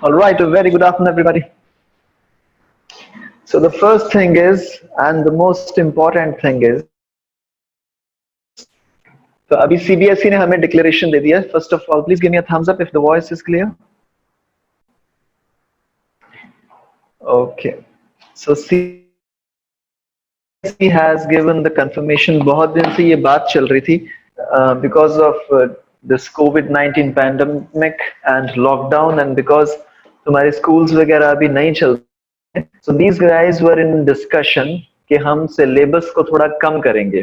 All right, a very good afternoon, everybody. So the first thing is, and the most important thing is, तो अभी CBSE ने हमें declaration दे दिया. First of all, please give me a thumbs up if the voice is clear. Okay. So CBSE has given the confirmation. बहुत दिन से ये बात चल रही थी because of this COVID-19 pandemic and lockdown, and because तुम्हारे schools वगैरह अभी नहीं चल रहे. So these guys were in discussion कि हम syllabus को थोड़ा कम करेंगे.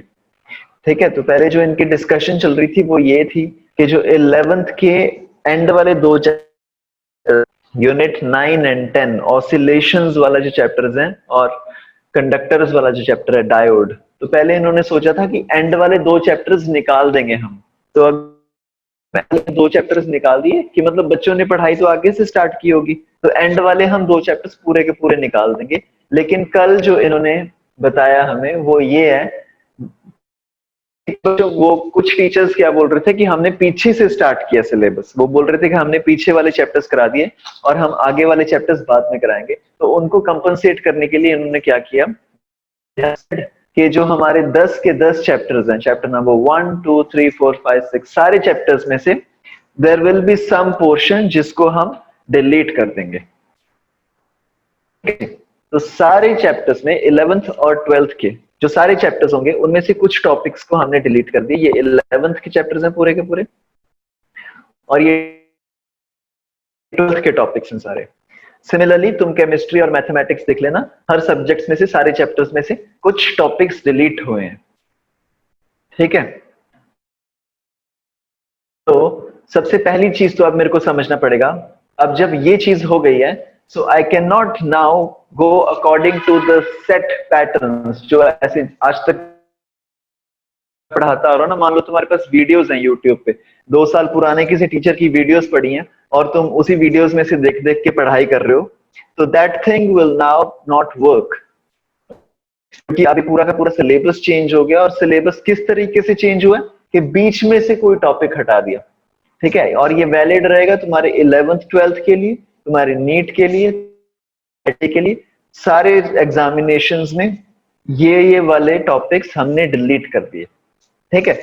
ठीक है, तो पहले जो इनकी डिस्कशन चल रही थी वो ये थी कि जो 11th के एंड वाले दो यूनिट 9 एंड 10 ऑसिलेशंस वाला जो चैप्टर्स हैं और कंडक्टर्स वाला जो चैप्टर है डायोड, तो पहले इन्होंने सोचा था कि एंड वाले दो चैप्टर्स निकाल देंगे हम. तो अब पहले दो चैप्टर्स निकाल दिए कि मतलब बच्चों ने पढ़ाई तो आगे से स्टार्ट की होगी, तो एंड वाले हम दो चैप्टर्स पूरे के पूरे निकाल देंगे. लेकिन कल जो इन्होंने बताया हमें वो ये है, तो वो कुछ टीचर्स क्या बोल रहे थे कि हमने पीछे से स्टार्ट किया सिलेबस. वो बोल रहे थे कि हमने पीछे वाले चैप्टर्स करा दिए और हम आगे वाले चैप्टर्स बाद में कराएंगे. तो उनको कंपनसेट करने के लिए इन्होंने क्या किया कि जो हमारे 10 के 10 चैप्टर्स हैं, चैप्टर नंबर 1 2 3 4 5 6, सारे चैप्टर्स में से there will be some portion जिसको हम डिलीट कर देंगे. तो सारे चैप्टर्स में 11th और 12th के जो सारे चैप्टर्स होंगे उनमें से कुछ टॉपिक्स को हमने डिलीट कर दिए. ये 11th के चैप्टर्स हैं पूरे के पूरे, और ये 12th के टॉपिक्स हैं सारे. सिमिलरली तुम केमिस्ट्री और मैथमेटिक्स देख लेना, हर सब्जेक्ट्स में से सारे चैप्टर्स में से कुछ टॉपिक्स डिलीट हुए हैं. ठीक है, तो सबसे पहली चीज तो अब मेरे को समझना पड़ेगा. अब जब ये चीज हो गई है, so I cannot now go according to the set patterns जो ऐसे आज तक पढ़ाता रहा ना. मान लो तुम्हारे पास वीडियोस हैं यूट्यूब पे, 2 साल पुराने किसी टीचर की वीडियोस पढ़ी हैं और तुम उसी वीडियोस में से देख देख के पढ़ाई कर रहे हो, तो that thing will now not work, क्योंकि अभी पूरा का पूरा सिलेबस चेंज हो गया. और सिलेबस किस तरीके से चेंज हुआ कि बीच में से कोई टॉपिक हटा दिया. ठीक है, और ये वैलिड रहेगा तुम्हारे 11th 12th के लिए, तुम्हारे नीट के लिए, के लिए, सारे एग्जामिनेशंस में ये वाले टॉपिक्स हमने डिलीट कर दिए. ठीक है,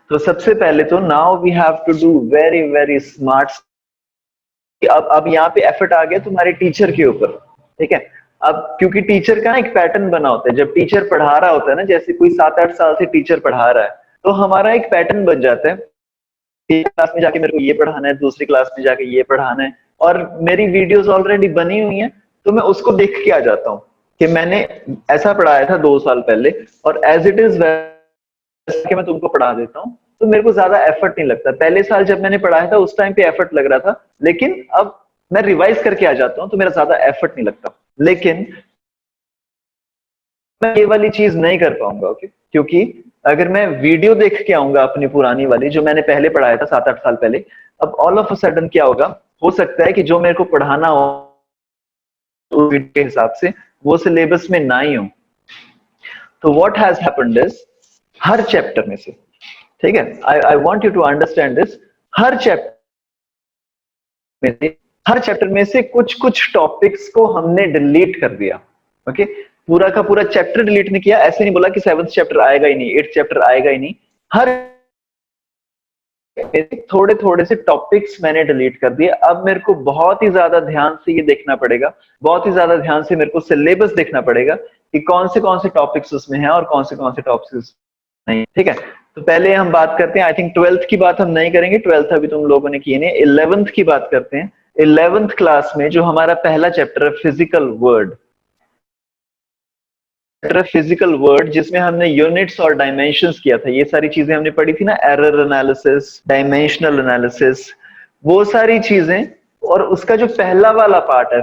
तो सबसे पहले तो now we have to do very very smart. अब यहाँ पे एफर्ट आ गया तुम्हारे टीचर के ऊपर. ठीक है, अब क्योंकि टीचर का एक पैटर्न बना होता है, जब टीचर पढ़ा रहा होता है ना, जैसे कोई 7-8 साल से टीचर पढ़ा रहा है, तो हमारा एक पैटर्न बन जाता है. एक क्लास में जाके मेरे को ये पढ़ाना है, दूसरी क्लास में जाके ये पढ़ाना है, और मेरी वीडियोस ऑलरेडी बनी हुई हैं, तो मैं उसको देख के आ जाता हूँ कि मैंने ऐसा पढ़ाया था 2 साल पहले और एज इट इज वैसे मैं तुमको पढ़ा देता हूँ. तो मेरे को ज्यादा एफर्ट नहीं लगता. पहले साल जब मैंने पढ़ाया था उस टाइम पे एफर्ट लग रहा था, लेकिन अब मैं रिवाइज करके आ जाता हूँ तो मेरा ज्यादा एफर्ट नहीं लगता. लेकिन मैं ये वाली चीज नहीं कर पाऊंगा. ओके, क्योंकि अगर मैं वीडियो देख के आऊंगा अपनी पुरानी वाली जो मैंने पहले पढ़ाया था 7-8 साल पहले, अब ऑल ऑफ अ सडन क्या होगा, हो सकता है कि जो मेरे को पढ़ाना हो वीडियो के हिसाब से वो सिलेबस में ना ही हो. तो व्हाट हैज हैपेंड इज, हर चैप्टर में से, ठीक है, I want you to understand this, हर चैप्टर में से कुछ कुछ टॉपिक्स को हमने डिलीट कर दिया. ओके, पूरा का पूरा चैप्टर डिलीट नहीं किया. ऐसे नहीं बोला कि 7th चैप्टर आएगा ही नहीं, 8th चैप्टर आएगा ही नहीं. हर थोड़े थोड़े से टॉपिक्स मैंने डिलीट कर दिए. अब मेरे को बहुत ही ज्यादा ध्यान से ये देखना पड़ेगा, बहुत ही ज्यादा ध्यान से मेरे को सिलेबस देखना पड़ेगा कि कौन से टॉपिक्स उसमें हैं और कौन से टॉपिक्स नहीं. ठीक है, तो पहले हम बात करते हैं, आई थिंक 12th की बात हम नहीं करेंगे, 12th अभी तुम लोगों ने की नहीं. 11th की बात करते हैं. 11th क्लास में जो हमारा पहला चैप्टर है फिजिकल वर्ड, जिसमें हमने यूनिट्स और डायमेंशंस किया था, ये सारी चीजें हमने पढ़ी थी ना, एरर एनालिसिस, डायमेंशनल एनालिसिस, वो सारी चीजें. और उसका जो पहला वाला पार्ट है,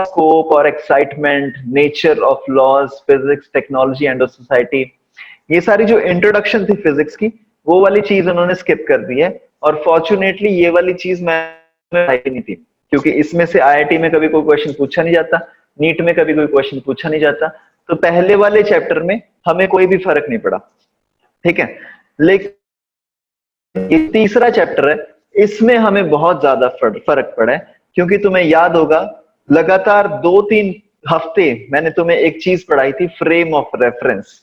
स्कोप और excitement, nature of laws, physics, technology and society, ये सारी जो इंट्रोडक्शन थी फिजिक्स की, वो वाली चीज उन्होंने स्किप कर दी है. और फॉर्चुनेटली ये वाली चीज मैं नहीं थी, क्योंकि इसमें से आईआईटी में कभी कोई क्वेश्चन पूछा नहीं जाता, नीट में कभी कोई क्वेश्चन पूछा नहीं जाता. तो पहले वाले चैप्टर में हमें कोई भी फर्क नहीं पड़ा. ठीक है, लेकिन ये तीसरा चैप्टर है, इसमें हमें बहुत ज्यादा फर्क पड़ा है, क्योंकि तुम्हें याद होगा लगातार 2-3 हफ्ते मैंने तुम्हें एक चीज पढ़ाई थी, frame of reference.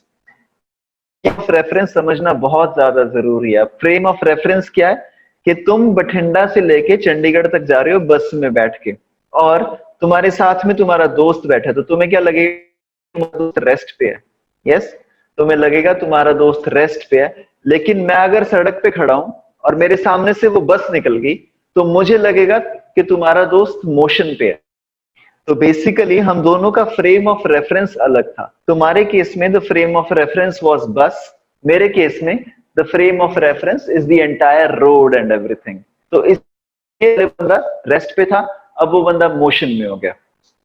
Of reference समझना बहुत ज्यादा जरूरी है। फ्रेम ऑफ रेफरेंस क्या है कि तुम बठिंडा से लेके चंडीगढ़ तक जा रहे हो बस में बैठ के, और तुम्हारे साथ में तुम्हारा दोस्त बैठा है, तो तुम्हें क्या लगेगा, तुम्हारा दोस्त रेस्ट पे है। यस, तुम्हें लगेगा तुम्हारा दोस्त रेस्ट पे है, लेकिन मैं अगर सड़क पे खड़ा हूं और मेरे सामने से वो बस निकल गई, तो मुझे लगेगा कि तुम्हारा दोस्त मोशन पे है। तो बेसिकली हम दोनों का फ्रेम ऑफ रेफरेंस अलग था। तुम्हारे केस में the frame of reference was बस, मेरे केस में the frame of reference is the entire road and everything. तो इस बंदा रेस्ट पे था, अब वो बंदा मोशन में हो गया।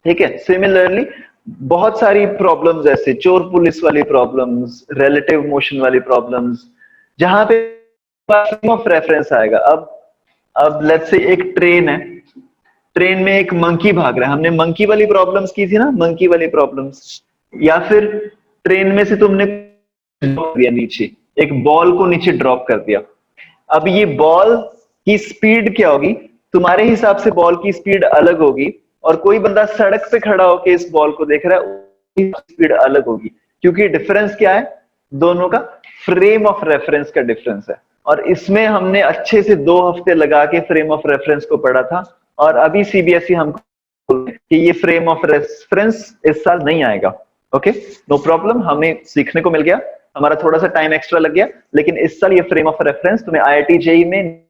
ठीक है, सिमिलरली बहुत सारी प्रॉब्लम्स ऐसे, चोर पुलिस वाली प्रॉब्लम्स, रिलेटिव मोशन वाली प्रॉब्लम्स, जहां पे फ्रेम ऑफ रेफरेंस आएगा। अब लेट्स से एक ट्रेन है, ट्रेन में एक मंकी भाग रहा है, हमने मंकी वाली प्रॉब्लम्स की थी ना, मंकी वाली प्रॉब्लम्स। या फिर ट्रेन में से तुमने दिया नीचे, एक बॉल को नीचे ड्रॉप कर दिया। अब ये बॉल की स्पीड क्या होगी, तुम्हारे हिसाब से बॉल की स्पीड अलग होगी, और कोई बंदा सड़क पे खड़ा होकर इस बॉल को देख रहा है, उसकी स्पीड अलग होगी। क्योंकि डिफरेंस क्या है, दोनों का फ्रेम ऑफ रेफरेंस का डिफरेंस है। और इसमें हमने अच्छे से 2 हफ्ते लगा के फ्रेम ऑफ रेफरेंस को पढ़ा था, और अभी सीबीएसई हमको कि ये फ्रेम ऑफ रेफरेंस इस साल नहीं आएगा। ओके, नो प्रॉब्लम, हमें सीखने को मिल गया, हमारा थोड़ा सा टाइम एक्स्ट्रा लग गया, लेकिन इस साल ये फ्रेम ऑफ रेफरेंस तुम्हें आईआईटी जेईई में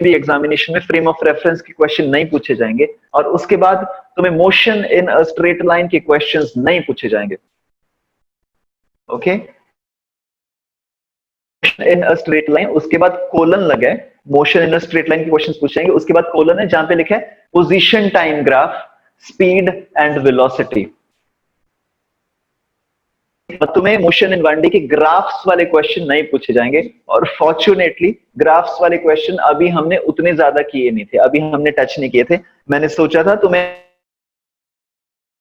एग्जामिनेशन में फ्रेम ऑफ रेफरेंस के क्वेश्चन नहीं पूछे जाएंगे, और उसके बाद तुम्हें motion in a straight line के क्वेश्चंस नहीं पूछे जाएंगे। Okay, in a straight line, उसके बाद कोलन लगा है, motion in a straight line के क्वेश्चंस पूछेंगे, उसके बाद कोलन है जहां पे लिखा है position time graph, speed and velocity. तुम्हें मोशन इन 1D के ग्राफ्स वाले क्वेश्चन नहीं पूछे जाएंगे, और फॉर्चुनेटली ग्राफ्स वाले क्वेश्चन अभी हमने उतने ज्यादा किए नहीं थे, अभी हमने टच नहीं किए थे। मैंने सोचा था तुम्हें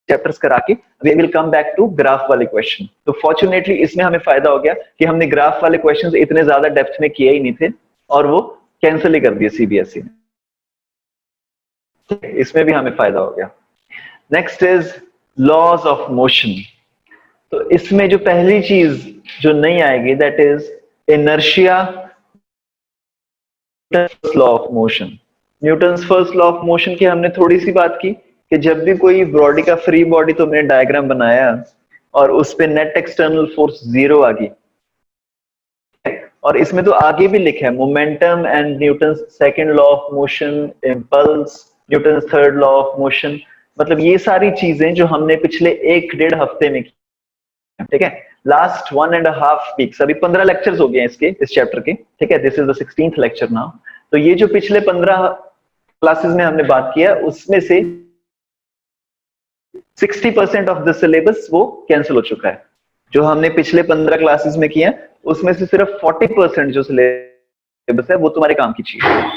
चैप्टर्स करा के we will come back to graph वाले क्वेश्चन। तो फॉर्चुनेटली इसमें हमें फायदा हो गया कि हमने ग्राफ वाले क्वेश्चंस इतने ज्यादा डेप्थ में किए ही नहीं थे, और वो कैंसिल ही कर दिए सीबीएसई ने। इसमें भी हमें फायदा हो गया। Next is laws of motion. तो इसमें जो पहली चीज जो नहीं आएगी that is inertia, law of motion. Newton's first law of motion की हमने थोड़ी सी बात की कि जब भी कोई बॉडी का फ्री बॉडी तुमने डायग्राम बनाया और उस पे नेट एक्सटर्नल फोर्स 0 आ गई, और इसमें तो आगे भी लिखा है momentum and Newton's second law of motion, impulse, Newton's third law of motion, मतलब ये सारी चीजें जो हमने पिछले 1-1.5 हफ्ते में की। ठीक है, लास्ट 1.5 वीक्स, अभी 15 लेक्चर्स हो गए हैं इसके, इस चैप्टर के। ठीक है, this is the 16th lecture now. तो ये जो पिछले 15 क्लासेस में हमने बात किया, उसमें से 60% ऑफ द सिलेबस वो कैंसिल हो चुका है। जो हमने पिछले 15 क्लासेस में किया उसमें से सिर्फ 40% जो सिलेबस है वो तुम्हारे काम की चीज है।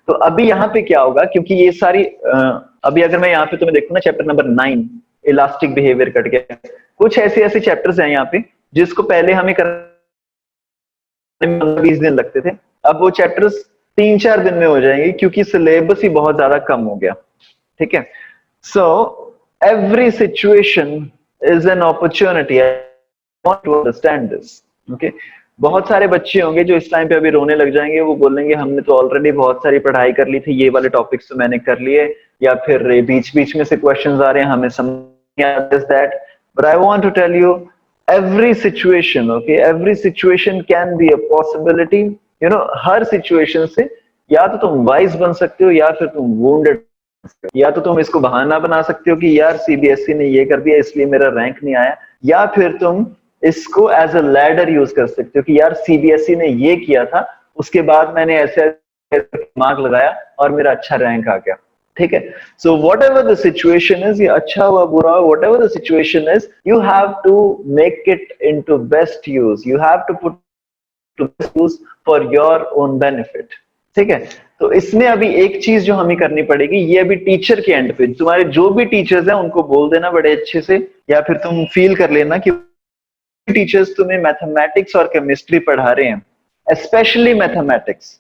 तो अभी यहाँ पे क्या होगा, क्योंकि ये सारी अभी अगर मैं यहाँ पे तुम्हें देखूं ना, chapter number 9 elastic behaviour cut गया, कुछ ऐसे ऐसे चैप्टर्स हैं यहाँ पे जिसको पहले हमें करने में 20 दिन लगते थे, अब वो चैप्टर्स 3-4 दिन में हो जाएंगे, क्योंकि सिलेबस ही बहुत ज्यादा कम हो गया। ठीक है, so every situation is an opportunity, I want to understand this. Okay, बहुत सारे बच्चे होंगे जो इस टाइम पे अभी रोने लग जाएंगे, वो बोलेंगे हमने तो ऑलरेडी बहुत सारी पढ़ाई कर ली थी, ये वाले टॉपिक्स तो मैंने कर लिए, या फिर बीच बीच में से क्वेश्चंस आ रहे हैं हमें समझ that. But I want to tell you every situation, okay, every situation can be a possibility, you know, her situation से या तो तुम वाइज बन सकते हो या फिर तुम वुंडेड, या तो तुम इसको बहाना बना सकते हो कि यार सीबीएसई ने ये कर दिया इसलिए मेरा रैंक नहीं आया, या फिर तुम इसको एज अ लैडर यूज कर सकते हो कि यार सीबीएसई ने ये किया था, उसके बाद मैंने ऐसे दिमाग लगाया और मेरा अच्छा रैंक आ गया। ठीक है, so whatever the situation is, ये अच्छा हुआ बुरा हुआ, whatever the situation is, you have to make it into best use, you have to put to best use for your own benefit. ठीक है, तो इसमें अभी एक चीज जो हमें करनी पड़ेगी, ये अभी टीचर के एंड पे, तुम्हारे जो भी टीचर्स हैं उनको बोल देना बड़े अच्छे से, या फिर तुम फील कर लेना कि टीचर्स तुम्हें मैथमेटिक्स और केमिस्ट्री पढ़ा रहे हैं, specially mathematics,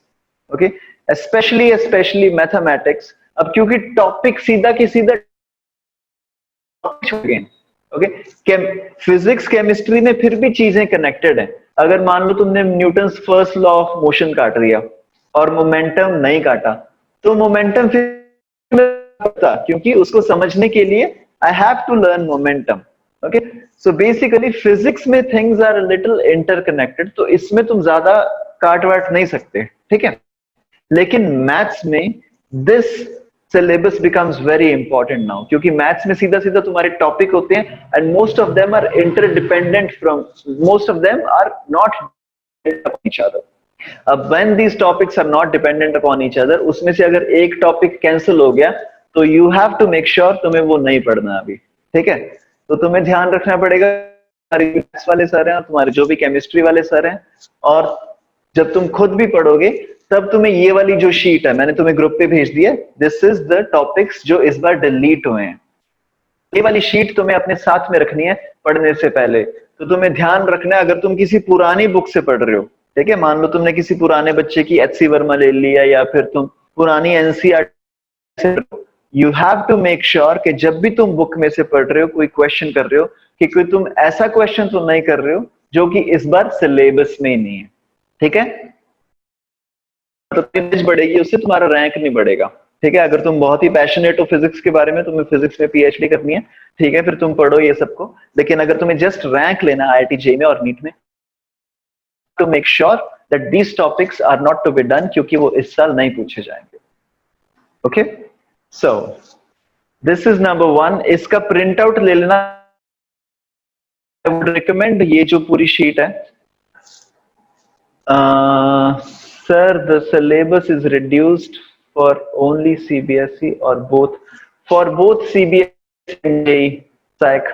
okay, specially mathematics. अब क्योंकि टॉपिक सीधा की सीधा छूट गए, ओके। फिजिक्स केमिस्ट्री में फिर भी चीजें कनेक्टेड है। अगर मान लो तुमने Newton's first law of motion काट दिया और मोमेंटम नहीं काटा, तो मोमेंटम फिर पता, क्योंकि उसको समझने के लिए I have to learn momentum. Okay, so basically physics में थिंग्स आर लिटिल इंटरकनेक्टेड, तो इसमें तुम ज्यादा काट वाट नहीं सकते, ठीक है। लेकिन मैथ्स में this syllabus becomes very important now, क्योंकि मैथ्स में सीधा सीधा तुम्हारे टॉपिक होते हैं and most of them are interdependent from, most of them are not each other. अब when these topics are not dependent upon each other, उसमें से अगर एक टॉपिक कैंसिल हो गया तो you have to make sure तुम्हें वो नहीं पढ़ना अभी, ठीक है। तो तुम्हें ध्यान रखना पड़ेगा, मैथ्स वाले सर हैं, तुम्हारे जो भी केमिस्ट्री वाले सर हैं, और जब तुम खुद भी पढ़ोगे तब तुम्हें ये वाली जो शीट है, मैंने तुम्हें ग्रुप पे भेज दिया, दिस इज द टॉपिक्स जो इस बार डिलीट हुए हैं। ये वाली शीट तुम्हें अपने साथ में रखनी है पढ़ने से पहले। तो तुम्हें ध्यान रखना है, अगर तुम किसी पुरानी बुक से पढ़ रहे हो, ठीक है, मान लो तुमने किसी पुराने बच्चे की एच सी वर्मा ले लिया या फिर तुम पुरानी NCERT, you have to make sure कि जब भी तुम बुक में से पढ़ रहे हो, कोई क्वेश्चन कर रहे हो, कि कोई तुम ऐसा क्वेश्चन तो नहीं कर रहे हो जो कि इस बार सिलेबस में ही नहीं है, ठीक है। तो इमेज बढ़ेगी, उससे तुम्हारा रैंक नहीं बढ़ेगा, ठीक है। अगर तुम बहुत ही पैशनेट हो फिजिक्स के बारे में, तुम्हें फिजिक्स में पीएचडी करनी है, ठीक है, फिर तुम पढ़ो ये सबको। लेकिन अगर तुम्हें जस्ट रैंक लेना है आईआईटी जेईई में और नीट में, to make sure that these topics are not to be done, क्योंकि वो इस साल नहीं पूछे जाएंगे। Okay, so this is number 1। इसका प्रिंट आउट ले लेना, आई वुड रिकमेंड ये जो पूरी शीट है। Sir, the syllabus is reduced for only CBSE or both? For both CBSE and SAC.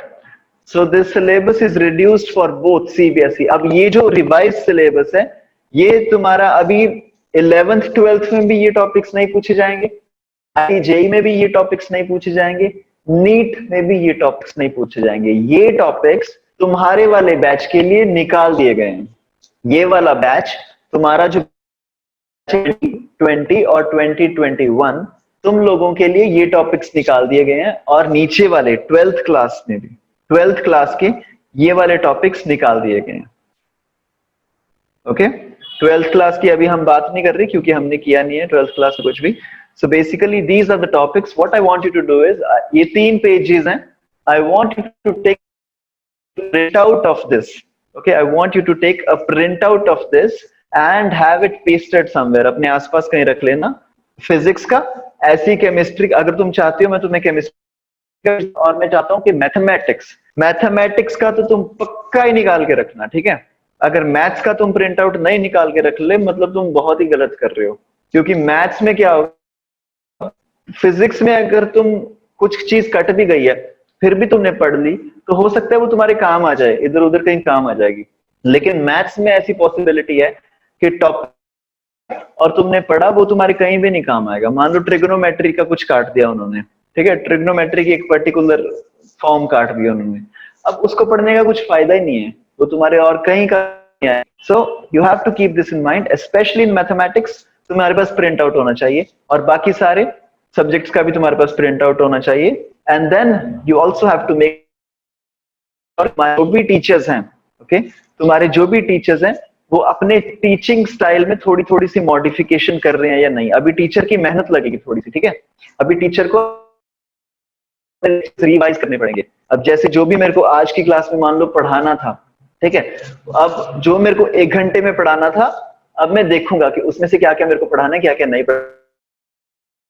So this syllabus is reduced for both CBSE. अब ये जो revised syllabus है, ये तुम्हारा अभी 11th 12th में भी ये टॉपिक्स नहीं पूछे जाएंगे, जेई में भी ये टॉपिक्स नहीं पूछे जाएंगे, नीट में भी ये टॉपिक्स नहीं पूछे जाएंगे। ये टॉपिक्स तुम्हारे वाले बैच के लिए निकाल दिए गए हैं। ये वाला बैच तुम्हारा जो 2020 और 2021, तुम लोगों के लिए ये टॉपिक्स निकाल दिए गए हैं, और नीचे वाले 12th क्लास में भी 12th क्लास के ये वाले टॉपिक्स निकाल दिए गए हैं। ओके, 12th क्लास की अभी हम बात नहीं कर रहे क्योंकि हमने किया नहीं है 12th क्लास में कुछ भी। So basically these are the topics. What I want you to do is, ये 3 पेजेस हैं, I want you to take print out of this. Okay, I want you to take a print out of this and have it pasted somewhere, अपने आसपास कहीं रख लेना। Physics का, ऐसी chemistry, अगर तुम चाहते हो मैं तुम्हें केमिस्ट्री, और मैं चाहता हूं कि मैथमेटिक्स का तो तुम पक्का ही निकाल के रखना, ठीक है। अगर मैथ्स का तुम प्रिंट आउट नहीं निकाल के रख ले, मतलब तुम बहुत ही गलत कर रहे हो, क्योंकि मैथ्स में क्या होगा, फिजिक्स में अगर तुम कुछ चीज कट भी गई है फिर भी तुमने पढ़ ली, तो हो सकता है वो तुम्हारे काम आ जाए, इधर उधर कहीं काम आ जाएगी। लेकिन मैथ्स में ऐसी पॉसिबिलिटी है कि टॉप और तुमने पढ़ा, वो तुम्हारे कहीं भी नहीं काम आएगा। मान लो ट्रिग्नोमेट्री का कुछ काट दिया उन्होंने, ठीक है, ट्रिग्नोमेट्री की एक पर्टिकुलर फॉर्म काट दिया उन्होंने, अब उसको पढ़ने का कुछ फायदा ही नहीं है, वो तुम्हारे और कहीं का नहीं है। So you have to keep this in mind, specially in mathematics तुम्हारे पास प्रिंट आउट होना चाहिए, और बाकी सारे सब्जेक्ट्स का भी तुम्हारे पास प्रिंट आउट होना चाहिए। And then you also have to make, जो भी टीचर्स हैं, ओके, तुम्हारे जो भी टीचर्स हैं वो अपने टीचिंग स्टाइल में थोड़ी थोड़ी सी मॉडिफिकेशन कर रहे हैं या नहीं। अभी टीचर की मेहनत लगेगी थोड़ी सी, ठीक है। अभी टीचर को रिवाइज करने पड़ेंगे। अब जैसे जो भी मेरे को आज की क्लास में मान लो पढ़ाना था, ठीक है, अब जो मेरे को 1 घंटे में पढ़ाना था, अब मैं देखूंगा कि उसमें से क्या क्या मेरे को पढ़ाना है, क्या क्या नहीं पढ़ाना।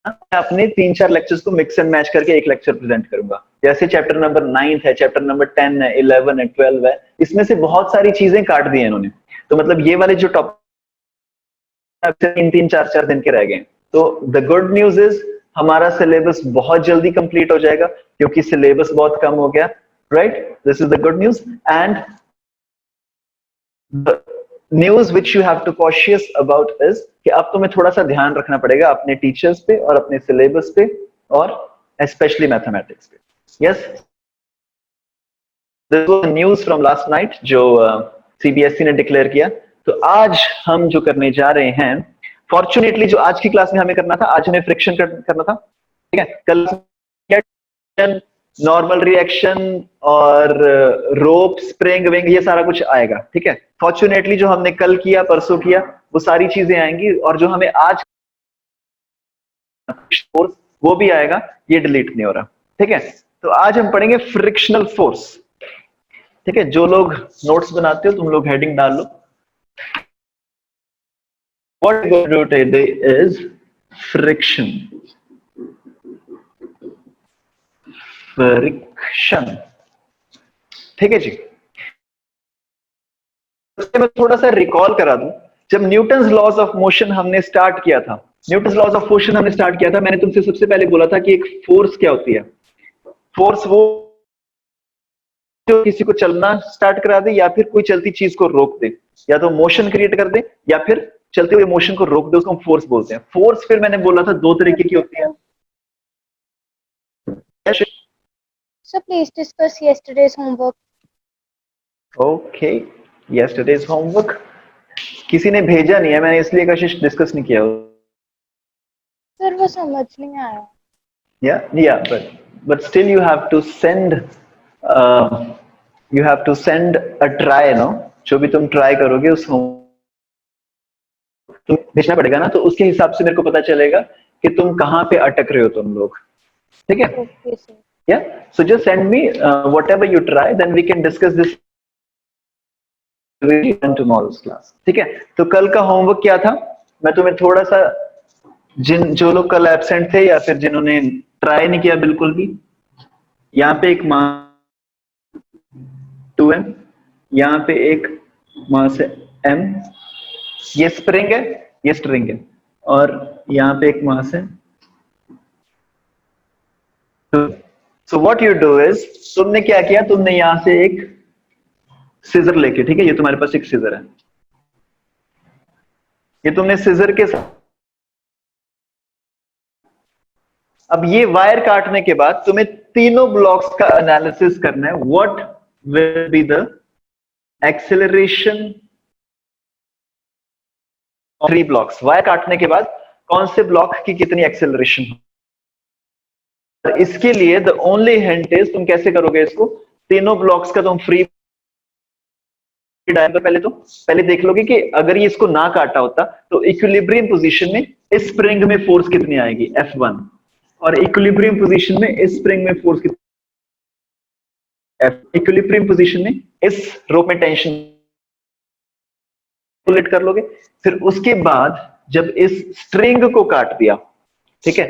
मैं अपने 3-4 लेक्चर्स को मिक्स एंड मैच करके एक लेक्चर प्रेजेंट करूंगा। जैसे चैप्टर नंबर 9 है, चैप्टर नंबर 10 है, 11 है, 12 है, इसमें से बहुत सारी चीजें काट दी है इन्होंने। तो मतलब ये वाले जो टॉपिक 3-3, 4-4 दिन के रह गए। तो द गुड न्यूज इज हमारा सिलेबस बहुत जल्दी कंप्लीट हो जाएगा, क्योंकि सिलेबस बहुत कम हो गया, right. This is the good news. And news which you have to cautious about is कि अब तुम्हें थोड़ा सा ध्यान रखना पड़ेगा अपने टीचर्स पे और अपने सिलेबस पे, और स्पेशली मैथमेटिक्स पे। Yes, this was news from last night जो सीबीएसई ने डिक्लेयर किया। तो आज हम जो करने जा रहे हैं, फॉर्चुनेटली जो आज की क्लास में हमें करना था, आज हमें फ्रिक्शन करना था, ठीक है। कल नॉर्मल रिएक्शन और रोप स्प्रिंग विंग ये सारा कुछ आएगा, ठीक है। फॉर्चुनेटली जो हमने कल किया परसों किया वो सारी चीजें आएंगी, और जो हमें आज फोर्स वो भी आएगा, ये डिलीट नहीं हो रहा, ठीक है। तो आज हम पढ़ेंगे फ्रिक्शनल फोर्स, ठीक है। जो लोग नोट्स बनाते हो तुम लोग हेडिंग डाल लो। What we're going to do today is friction. Friction, ठीक है जी। मैं थोड़ा सा रिकॉल करा दूं, जब न्यूटन्स लॉज ऑफ मोशन हमने स्टार्ट किया था, न्यूटन्स लॉज ऑफ मोशन हमने स्टार्ट किया था, मैंने तुमसे सबसे पहले बोला था कि एक फोर्स क्या होती है। फोर्स वो जो किसी को चलना स्टार्ट करा दे, या फिर कोई चलती चीज को रोक दे, या तो मोशन क्रिएट कर दे, या फिर चलते हुए मोशन को रोक दे, उसको हम फोर्स बोलते हैं। फोर्स फिर मैंने बोला था दो तरीके की होती है। So please discuss yesterday's homework. Okay, yesterday's homework किसी ने भेजा नहीं है, मैंने इसलिए कशिश डिस्कस नहीं किया। सर वो समझ नहीं आया। Yeah, but still you have to send a try, no? जो भी तुम ट्राई करोगे उस तुम भेजना पड़ेगा ना, तो उसके हिसाब से मेरे को पता चलेगा कि तुम कहाँ पे अटक रहे हो तुम लोग, ठीक है। Okay, sir. Yeah, so just send me whatever you try, then we can discuss this in tomorrow's class, ठीक है। तो कल का होमवर्क क्या था, मैं तुम्हें थोड़ा सा, जो लोग कल एब्सेंट थे या फिर जिन्होंने ट्राई नहीं किया बिल्कुल भी, यहाँ पे एक मास 2m, यहाँ पे एक मास है m, ये स्प्रिंग है, ये स्ट्रिंग है, और यहाँ पे एक मास है। So what you do is, तुमने क्या किया, तुमने यहां से एक सीजर लेके, ठीक है, ये तुम्हारे पास एक सीजर है, ये तुमने सीजर के साथ, अब ये वायर काटने के बाद तुम्हें तीनों ब्लॉक्स का एनालिसिस करना है। What will be the acceleration of 3 blocks, wire काटने के बाद कौन से ब्लॉक की कितनी एक्सेलरेशन हो। इसके लिए द ओनली हिंट इज, तुम कैसे करोगे इसको, तीनों ब्लॉक्स का तुम फ्री पहले देख लोगे कि अगर ये इसको ना काटा होता तो इक्विलिब्रियम पोजीशन में इस स्प्रिंग में फोर्स कितनी आएगी, F1, और इक्विलिब्रियम पोजीशन में इस स्प्रिंग में फोर्स कितनी, इक्विलिब्रियम पोजीशन में इस रोप में टेंशन कैलकुलेट कर लोगे। फिर उसके बाद जब इस स्ट्रिंग को काट दिया, ठीक है,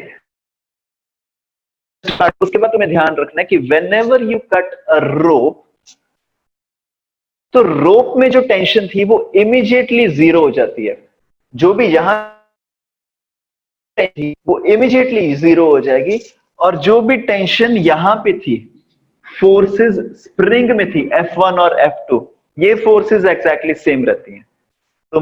उसके बाद तुम्हें ध्यान रखना है कि व्हेनेवर यू कट अ रोप, तो रोप में जो टेंशन थी वो इमीडिएटली जीरो हो जाती है, जो भी यहां थी वो इमीडिएटली जीरो हो जाएगी, और जो भी टेंशन यहां पे थी, फोर्सेस स्प्रिंग में थी F1 और F2, ये फोर्सेस एग्जैक्टली सेम रहती हैं। तो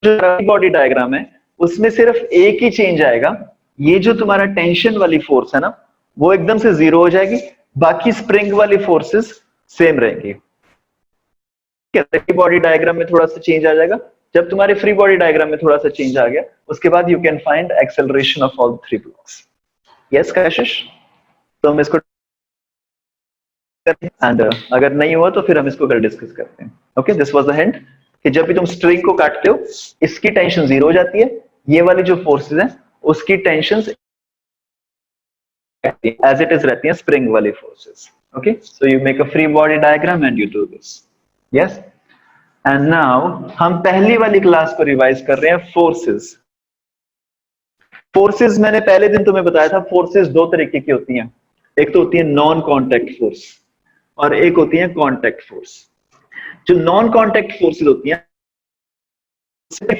जो बॉडी डायग्राम है उसमें सिर्फ एक ही चेंज आएगा, ये जो तुम्हारा टेंशन वाली फोर्स है ना वो एकदम से जीरो हो जाएगी, बाकी स्प्रिंग वाली फोर्सेस सेम रहेंगी। बॉडी डायग्राम में थोड़ा सा चेंज आ जाएगा, जब तुम्हारे फ्री बॉडी डायग्राम में थोड़ा सा चेंज आ गया उसके बाद you can find acceleration of all 3 blocks. Yes कशिश, तो हम इसको एंड अगर नहीं हुआ तो फिर हम इसको कल डिस्कस करते हैं। Okay, this was the hint कि जब भी तुम स्ट्रिंग को काटते हो इसकी टेंशन जीरो हो जाती है, ये वाली जो फोर्सेस हैं उसकी टेंशन एज इट इज रहती है स्प्रिंग वाली forces. Okay, so you make a free body diagram and you do this. Yes, and now हम पहली वाली क्लास को रिवाइज कर रहे हैं, फोर्सेस। फोर्सेस मैंने पहले दिन तुम्हें बताया था, फोर्सेस दो तरीके की होती हैं, एक तो होती है नॉन कॉन्टैक्ट फोर्स और एक होती है कॉन्टैक्ट फोर्स। जो नॉन कॉन्टैक्ट फोर्सेस होती हैं,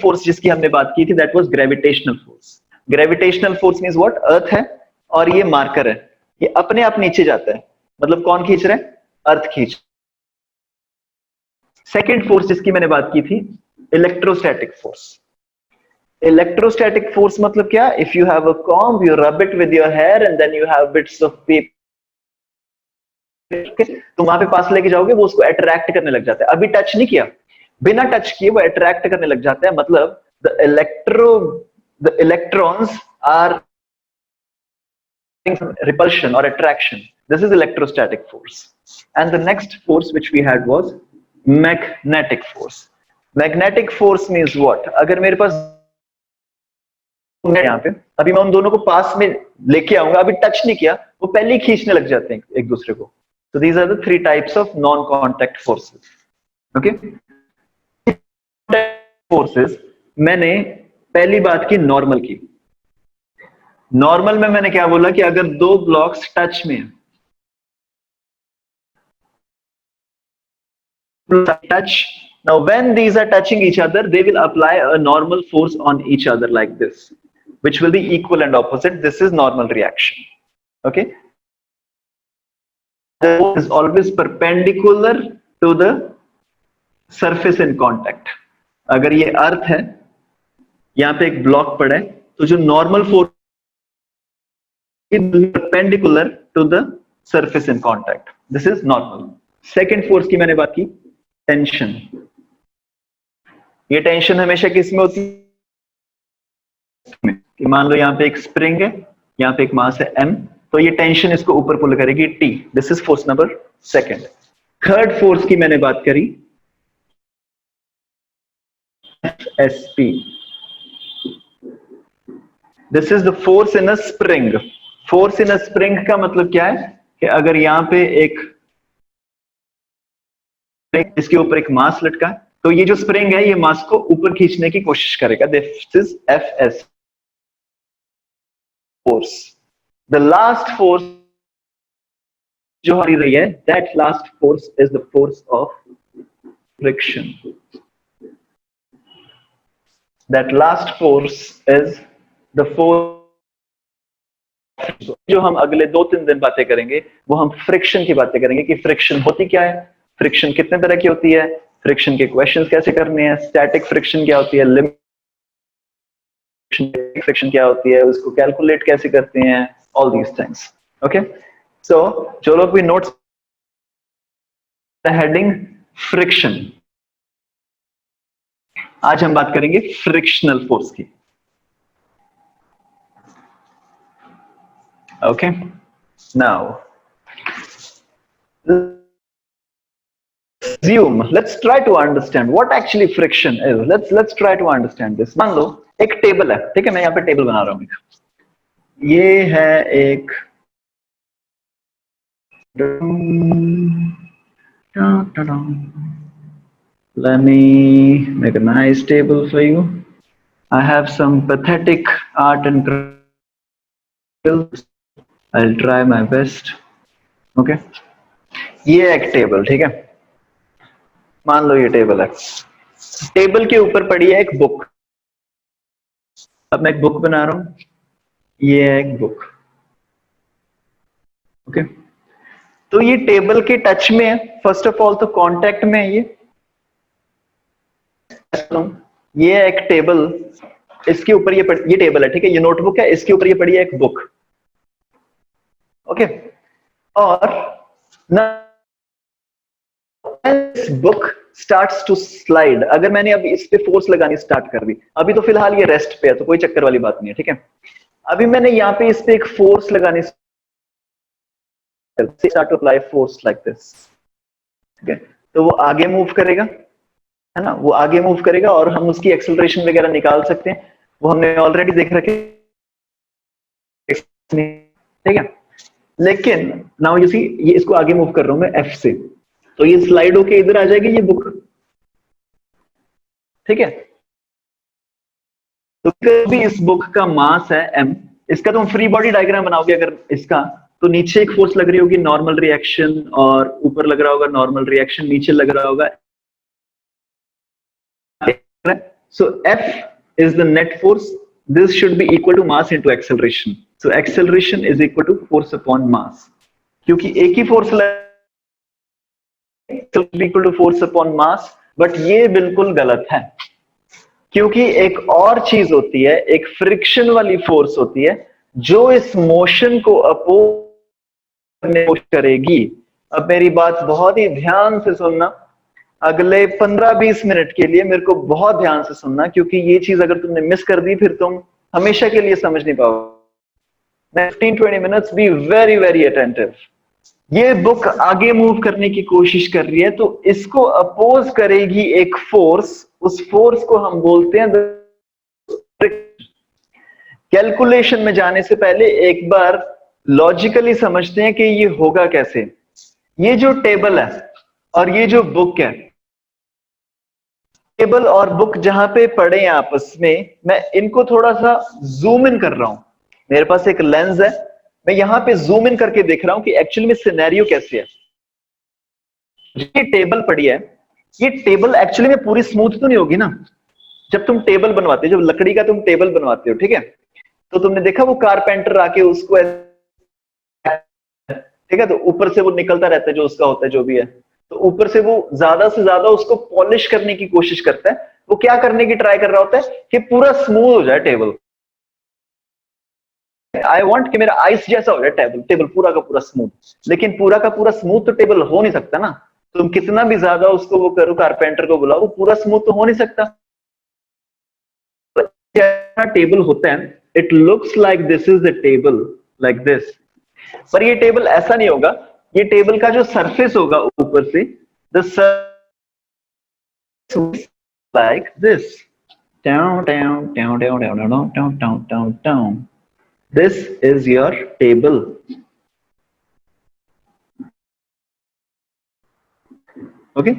फोर्स जिसकी हमने बात की थी that was gravitational force. Gravitational force means what, earth है और ये मार्कर है, ये अपने आप नीचे जाता है, मतलब कौन खींच रहा है, अर्थ खींच। सेकेंड फोर्स जिसकी मैंने बात की थी, इलेक्ट्रोस्टैटिक फोर्स। इलेक्ट्रोस्टैटिक फोर्स मतलब क्या, if you have a comb you rub it with your hair and then you have bits of paper, तो वहां पे पास लेके जाओगे वो उसको अट्रैक्ट करने लग जाता है, अभी टच नहीं किया, बिना टच किए वो अट्रैक्ट करने लग जाता है, मतलब the electrons are repulsion or attraction. This is electrostatic force. And the next force which we had was magnetic force. Magnetic force means what? अगर मेरे पास यहाँ पे अभी मैं उन दोनों को पास में लेके आऊंगा, अभी टच नहीं किया, वो पहले ही खींचने लग जाते हैं एक दूसरे को. So these are the three types of non-contact forces. Okay? Forces मैंने पहली बात की नॉर्मल की. नॉर्मल में मैंने क्या बोला कि अगर दो ब्लॉक्स टच में touch, now when these are touching each other, they will apply a normal force on each other like this, which will be equal and opposite. This is normal reaction. Okay, the force is always perpendicular to the surface in contact. अगर ये अर्थ है, यहाँ पे एक block पड़ा है, तो जो normal force perpendicular to the surface in contact. This is normal. Second force की मैंने बात की, टेंशन. ये टेंशन हमेशा किस में होती है? कि मान लो यहाँ पे एक स्प्रिंग है, यहाँ पे एक मास है m, तो ये टेंशन इसको ऊपर पुल करेगी T. This is force number second. Third force की मैंने बात करी, SP. This is the force in a spring. Force in a spring का मतलब क्या है कि अगर यहाँ पे एक इसके ऊपर एक मास लटका, तो ये जो स्प्रिंग है ये मास को ऊपर खींचने की कोशिश करेगा. This is FS force. The last force जो आ रही है, that last force is the force of friction. That last force is the force. जो हम अगले 2-3 दिन बातें करेंगे वो हम फ्रिक्शन की बातें करेंगे कि फ्रिक्शन होती क्या है, फ्रिक्शन कितने तरह की होती है, फ्रिक्शन के क्वेश्चंस कैसे करने हैं, स्टैटिक फ्रिक्शन क्या होती है, लिमिट फ्रिक्शन क्या होती है, उसको कैलकुलेट कैसे करते हैं, ऑल दीज थिंग्स. ओके, सो जो लोग भी नोट्स, हेडिंग फ्रिक्शन, आज हम बात करेंगे फ्रिक्शनल फोर्स की. Okay, now assume, let's try to understand what actually friction is. Let's try to understand this. मान लो एक टेबल है, ठीक है, मैं यहाँ पे टेबल बना रहा हूँ. ये है एक let me make a nice table for you. I have some pathetic art and crafts. I'll try my best. Okay, ये एक टेबल, ठीक है, मान लो ये टेबल है. टेबल के ऊपर पड़ी है एक बुक. अब मैं एक बुक बना रहा हूं, ये है एक बुक. ओके, तो ये टेबल के टच में है, फर्स्ट ऑफ ऑल तो कांटेक्ट में है. ये है एक टेबल, इसके ऊपर ये टेबल है, ठीक है, ये नोटबुक है, इसके ऊपर ये पड़ी है एक बुक. ओके, और this book starts to slide. अगर मैंने अभी इस पे फोर्स लगानी स्टार्ट कर दी, अभी तो फिलहाल ये रेस्ट पे है तो कोई चक्कर वाली बात नहीं है, ठीक है. अभी मैंने यहाँ पे इस पे एक फोर्स लगानी start to apply force like this. ठीक है, तो वो आगे मूव करेगा, है ना, वो आगे मूव करेगा और हम उसकी एक्सेलरेशन वगैरह निकाल सकते हैं, वो हमने ऑलरेडी देख रखे, ठीक है. लेकिन नाउ यू सी, ये इसको आगे मूव कर रहा हूं मैं F से, तो ये स्लाइड होके इधर आ जाएगी ये बुक, ठीक है. तो भी इस बुक का मास है m, इसका तुम फ्री बॉडी डायग्राम बनाओगे अगर इसका, तो नीचे एक फोर्स लग रही होगी नॉर्मल रिएक्शन, और ऊपर लग रहा होगा नॉर्मल रिएक्शन, नीचे लग रहा होगा. सो F is the net force. This should be equal to mass into acceleration. So acceleration is equal to force upon mass. क्योंकि एक ही force equal to force upon mass, but ये बिल्कुल गलत है, क्योंकि एक और चीज होती है, एक फ्रिक्शन वाली फोर्स होती है जो इस मोशन को अपोज करने की कोशिश करेगी. अब मेरी बात बहुत ही ध्यान से सुनना, अगले 15-20 मिनट के लिए मेरे को बहुत ध्यान से सुनना, क्योंकि ये चीज अगर तुमने मिस कर दी फिर तुम हमेशा के लिए समझ नहीं पाओगे। 15-20 minutes, be very very attentive. ये बुक आगे मूव करने की कोशिश कर रही है, तो इसको अपोज करेगी एक फोर्स, उस फोर्स को हम बोलते हैं कैलकुलेशन में जाने से पहले एक बार लॉजिकली समझते हैं कि ये होगा कैसे। ये जो टेबल है और ये जो बुक है, टेबल और बुक जहां पे पड़े हैं आपस में, मैं इनको थोड़ा सा जूम इन कर रहा हूं। मेरे पास एक लेंस है, मैं यहां पे जूम इन करके देख रहा हूं कि एक्चुअली में सिनेरियो कैसे है। ये टेबल पड़ी है, ये टेबल एक्चुअली में पूरी स्मूथ तो नहीं होगी ना। जब तुम टेबल बनवाते हो, जब लकड़ी का तुम टेबल बनवाते हो, ठीक है, तो तुमने देखा वो कारपेंटर आके उसको, ठीक है, तो ऊपर से वो निकलता रहता है जो उसका होता है जो भी है, तो ऊपर से वो ज्यादा से ज्यादा उसको पॉलिश करने की कोशिश करता है। वो क्या करने की ट्राई कर रहा होता है कि पूरा स्मूथ हो जाए टेबल। आई वांट कि मेरा आइस जैसा हो जाए टेबल, टेबल पूरा का पूरा स्मूथ। लेकिन पूरा का पूरा स्मूथ तो टेबल हो नहीं सकता ना। तुम कितना भी ज्यादा उसको वो करो, कारपेंटर को बुलाओ, वो पूरा स्मूथ तो हो नहीं सकता। टेबल होता है, it looks like this is the table, like this. पर ये टेबल ऐसा नहीं होगा। ये टेबल का जो सरफेस होगा ऊपर से, the surface like this, down down down down down down down down down down. This is your table. Okay,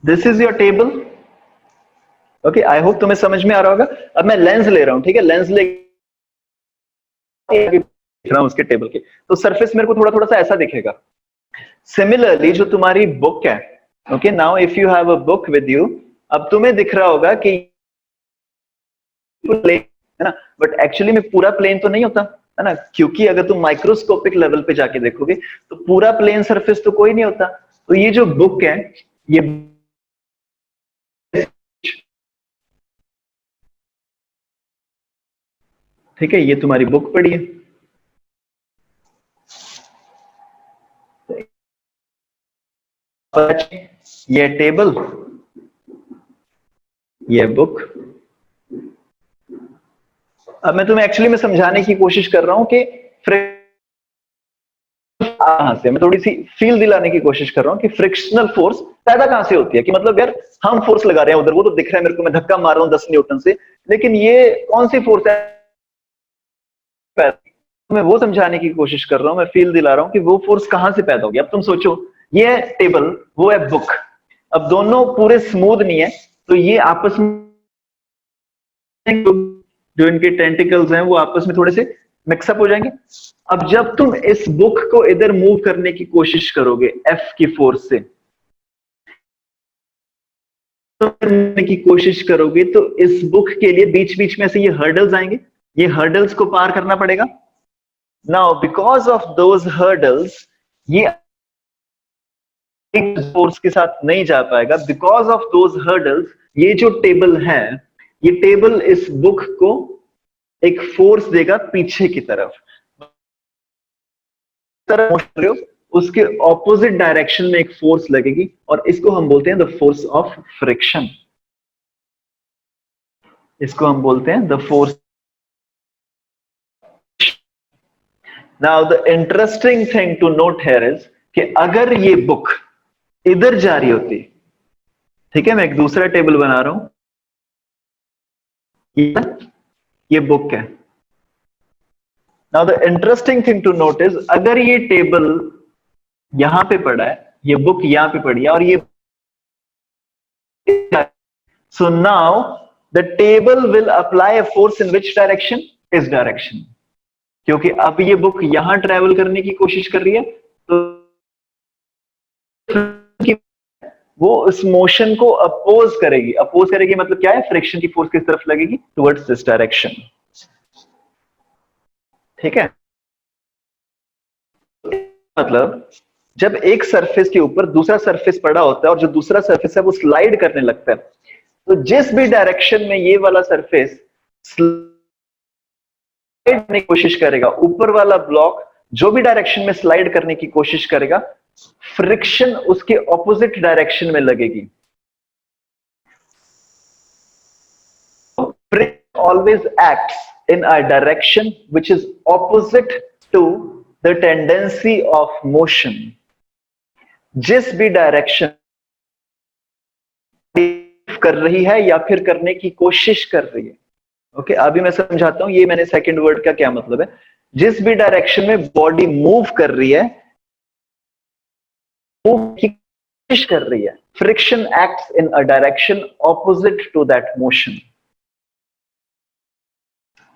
this is your table. Okay, I hope तुम्हें समझ में आ रहा होगा। अब मैं लेंस ले रहा हूं, ठीक है, लेंस ले रहा हूं उसके टेबल के, तो सरफेस मेरे को थोड़ा थोड़ा सा ऐसा दिखेगा। सिमिलरली जो तुम्हारी बुक है, okay, now if you have a book with you, अब तुम्हें दिख रहा होगा कि प्लेन है ना, बट एक्चुअली में पूरा प्लेन तो नहीं होता है ना, क्योंकि अगर तुम माइक्रोस्कोपिक लेवल पे जाके देखोगे तो पूरा प्लेन सरफेस तो कोई नहीं होता। तो ये जो बुक है, ये ठीक है, ये तुम्हारी बुक पड़ी है, ये टेबल, ये बुक। अब मैं तुम्हें एक्चुअली में समझाने की कोशिश कर रहा हूं कि से मैं थोड़ी सी फील दिलाने की कोशिश कर रहा हूं कि फ्रिक्शनल फोर्स पैदा कहां से होती है। कि मतलब यार हम फोर्स लगा रहे हैं उधर, वो तो दिख रहा है मेरे को, मैं धक्का मार रहा हूं 10 न्यूटन से, लेकिन ये कौन सी फोर्स है, मैं वो समझाने की कोशिश कर रहा हूं, मैं फील दिला रहा हूं कि वो फोर्स कहां से पैदा होगी। अब तुम सोचो, ये है टेबल, वो है बुक, अब दोनों पूरे स्मूथ नहीं है, तो ये आपस में जो इनके टेंटिकल्स हैं वो आपस में थोड़े से मिक्सअप हो जाएंगे। अब जब तुम इस बुक को इधर मूव करने की कोशिश करोगे एफ की फोर्स से करने की कोशिश करोगे, तो इस बुक के लिए बीच बीच में से ये हर्डल्स आएंगे, ये हर्डल्स को पार करना पड़ेगा। Now because of those hurdles ये फोर्स के साथ नहीं जा पाएगा। बिकॉज ऑफ दोज हर्डल्स ये जो टेबल है, ये टेबल इस बुक को एक फोर्स देगा पीछे की तरफ, उसके ऑपोजिट डायरेक्शन में एक फोर्स लगेगी, और इसको हम बोलते हैं द फोर्स ऑफ फ्रिक्शन। इसको हम बोलते हैं the force. Now the interesting thing to note here is कि अगर ये बुक इधर जा रही होती, ठीक है, मैं एक दूसरा टेबल बना रहा हूं, ये बुक है। Now the interesting thing to note is अगर ये टेबल यहां पे पड़ा है, ये बुक यहां पे पड़ी है, और ये so now the table will apply a force in which direction, इस डायरेक्शन, क्योंकि अब ये बुक यहां ट्रेवल करने की कोशिश कर रही है, तो वो उस मोशन को अपोज करेगी। अपोज करेगी मतलब क्या है, फ्रिक्शन की फोर्स किस तरफ लगेगी, टुवर्ड्स दिस डायरेक्शन, ठीक है। मतलब जब एक सरफेस के ऊपर दूसरा सरफेस पड़ा होता है और जो दूसरा सरफेस है वो स्लाइड करने लगता है, तो जिस भी डायरेक्शन में ये वाला सरफेस स्लाइड करने की कोशिश करेगा, ऊपर वाला ब्लॉक जो भी डायरेक्शन में स्लाइड करने की कोशिश करेगा, फ्रिक्शन उसके ऑपोजिट डायरेक्शन में लगेगी। Friction always acts in a direction which is opposite to the tendency of motion। जिस भी डायरेक्शन कर रही है या फिर करने की कोशिश कर रही है, ओके अभी मैं समझाता हूं ये मैंने सेकंड वर्ड का क्या मतलब है। जिस भी डायरेक्शन में बॉडी मूव कर रही है, मूव की कोशिश कर रही है, friction acts in a direction opposite to that motion.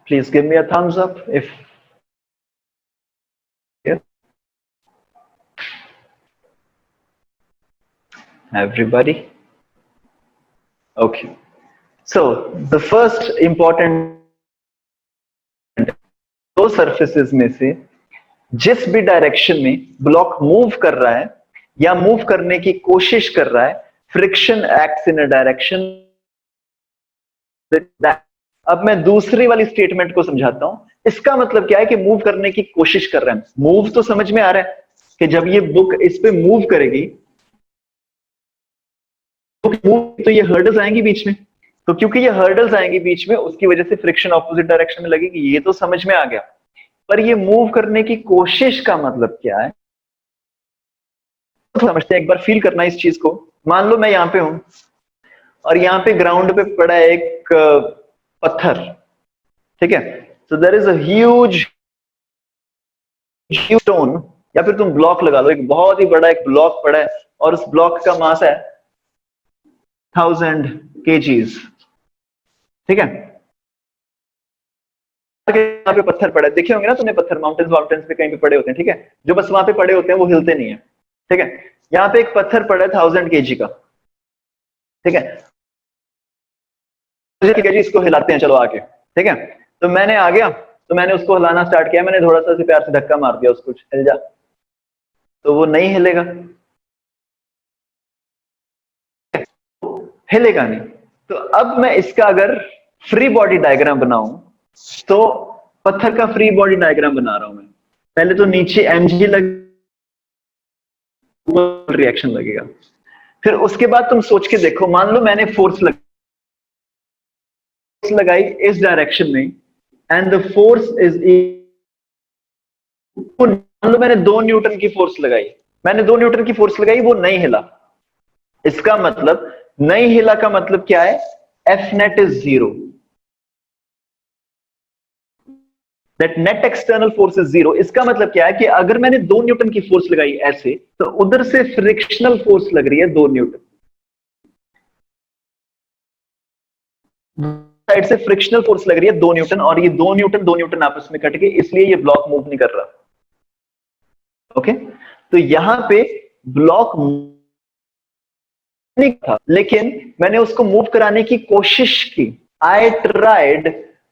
Please give me a thumbs up if yeah. Everybody? Okay. So the first important दो surfaces में से जिस भी डायरेक्शन में ब्लॉक मूव कर रहा है या मूव करने की कोशिश कर रहा है, friction acts in a direction. अब मैं दूसरी वाली स्टेटमेंट को समझाता हूं। इसका मतलब क्या है कि मूव करने की कोशिश कर रहे हैं। मूव तो समझ में आ रहा है कि जब ये बुक इस पे मूव करेगी तो ये हर्डल्स आएंगी बीच में, तो क्योंकि ये हर्डल्स आएंगी बीच में उसकी वजह से फ्रिक्शन ऑपोजिट डायरेक्शन में लगेगी। ये तो समझ में आ गया, पर ये मूव करने की कोशिश का मतलब क्या है तो समझते हैं। एक बार फील करना इस चीज को। मान लो मैं यहां पे हूं और यहाँ पे ग्राउंड पे पड़ा है एक पत्थर, ठीक है। So there is a huge stone या फिर तुम ब्लॉक लगा लो, एक बहुत ही बड़ा एक ब्लॉक पड़ा है और उस ब्लॉक का मास है 1000 kgs, ठीक है। यहाँ पे पत्थर पड़ा है, देखे होंगे ना तुमने पत्थर माउंटेन्स पे कहीं पे पड़े होते हैं, ठीक है, जो बस वहां पे पड़े होते हैं वो हिलते नहीं है, ठीक है। यहाँ पे एक पत्थर पड़ा है 1000 kg का, ठीक है। ठीक है जी, इसको हिलाते हैं चलो आके, ठीक है। तो मैंने आ गया, तो मैंने उसको हिलाना स्टार्ट किया, मैंने थोड़ा सा प्यार से धक्का मार दिया उसको, हिल जा, तो वो नहीं हिलेगा, हिलेगा नहीं। तो अब मैं इसका अगर फ्री बॉडी डायग्राम बनाऊं तो पत्थर का फ्री बॉडी डायग्राम बना रहा हूं मैं। पहले तो नीचे mg रिएक्शन लगेगा, फिर उसके बाद तुम सोच के देखो, मान लो मैंने फोर्स लगाई इस डायरेक्शन में एंड द फोर्स इज, मान लो मैंने 2 न्यूटन की फोर्स लगाई, मैंने 2 न्यूटन की फोर्स लगाई, वो नहीं हिला। इसका मतलब नहीं हिला का मतलब क्या है, F net is 0, that net external force is 0। इसका मतलब क्या है कि अगर मैंने 2 न्यूटन की फोर्स लगाई ऐसे, तो उधर से फ्रिक्शनल फोर्स लग रही है 2 न्यूटन, साइड से फ्रिक्शनल फोर्स लग रही है 2 न्यूटन, और ये 2 न्यूटन आपस में कट गए, इसलिए ये ब्लॉक मूव नहीं कर रहा। ओके, तो यहां पे ब्लॉक नहीं था, लेकिन मैंने उसको मूव कराने की कोशिश की। I tried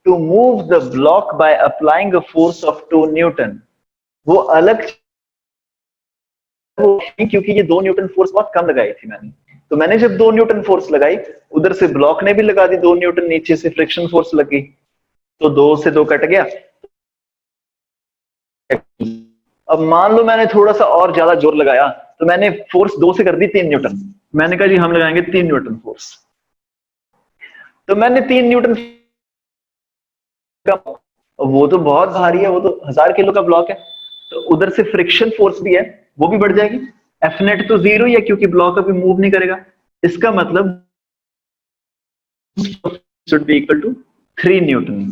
to move the block by applying a force of 2 newton. वो अलग, क्योंकि ये 2 न्यूटन फोर्स बहुत कम लगाई थी मैंने, तो मैंने जब 2 न्यूटन फोर्स लगाई, उधर से ब्लॉक ने भी लगा दी 2 न्यूटन, नीचे से फ्रिक्शन फोर्स लगी, तो 2 से 2 कट गया। अब मान लो मैंने थोड़ा सा और ज्यादा जोर लगाया, तो मैंने फोर्स 2 से कर दी 3 न्यूटन। मैंने कहा जी हम लगाएंगे 3 न्यूटन फोर्स, तो मैंने 3 न्यूटन का, वो तो बहुत भारी है, वो तो 1000 किलो का ब्लॉक है, तो उधर से फ्रिक्शन फोर्स भी है, वो भी बढ़ जाएगी। एफ नेट तो 0 ही है क्योंकि ब्लॉक अभी मूव नहीं करेगा। इसका मतलब should be equal to 3 newton.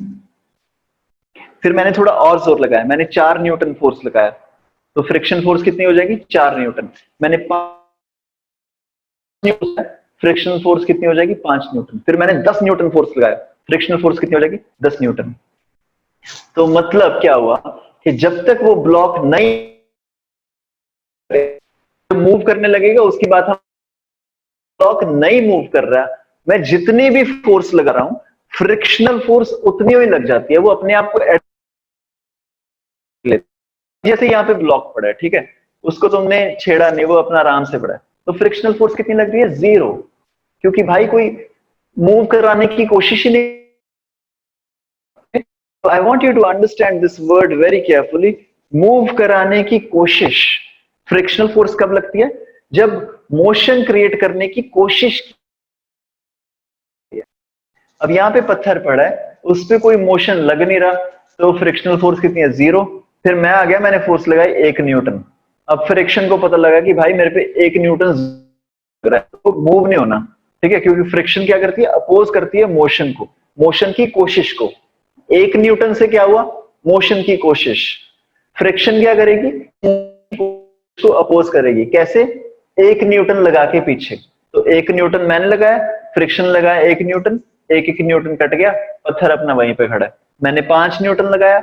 फिर मैंने थोड़ा और जोर लगाया, मैंने 4 न्यूटन फोर्स लगाया, तो फ्रिक्शन फोर्स कितनी हो जाएगी, 4 न्यूटन। मैंने 5 न्यूटन, फ्रिक्शनल फोर्स कितनी हो जाएगी, 5 न्यूटन। फिर मैंने 10 न्यूटन फोर्स लगाया, फ्रिक्शनल फोर्स कितनी हो जाएगी, 10 न्यूटन। तो मतलब क्या हुआ कि जब तक वो ब्लॉक नहीं मूव करने लगेगा, उसके बाद हम, ब्लॉक नहीं मूव कर रहा, मैं जितनी भी फोर्स लगा रहा हूं, फ्रिक्शनल फोर्स उतनी ही लग जाती है, वो अपने आप को जैसे यहाँ पे ब्लॉक पड़ा है, ठीक है, उसको तुमने छेड़ा नहीं, वो अपना आराम से पड़ा है, तो फ्रिक्शनल फोर्स कितनी लग रही है, 0, क्योंकि भाई कोई मूव कराने की कोशिश ही नहीं। I want you to understand this word very carefully, move कराने की कोशिश। फ्रिक्शनल फोर्स कब लगती है? जब मोशन क्रिएट करने की कोशिश की है। अब यहाँ पे पत्थर पड़ा है, उस पे कोई मोशन लग नहीं रहा, तो फ्रिक्शनल फोर्स कितनी है? 0। फिर मैं आ गया, मैंने फोर्स लगाई 1 न्यूटन। अब फ्रिक्शन को पता लगा कि भाई मेरे पे 1 न्यूटन लग रहा है, तो मूव नहीं होना, ठीक है, क्योंकि फ्रिक्शन क्या करती है? अपोज करती है मोशन को, मोशन की कोशिश को। 1 न्यूटन से क्या हुआ? मोशन की कोशिश। फ्रिक्शन क्या करेगी? को अपोज करेगी। कैसे? 1 न्यूटन लगा के पीछे। तो 1 न्यूटन मैंने लगाया, फ्रिक्शन लगाया 1 न्यूटन, 1 न्यूटन कट गया, पत्थर अपना वहीं पे खड़ा है। मैंने 5 न्यूटन लगाया,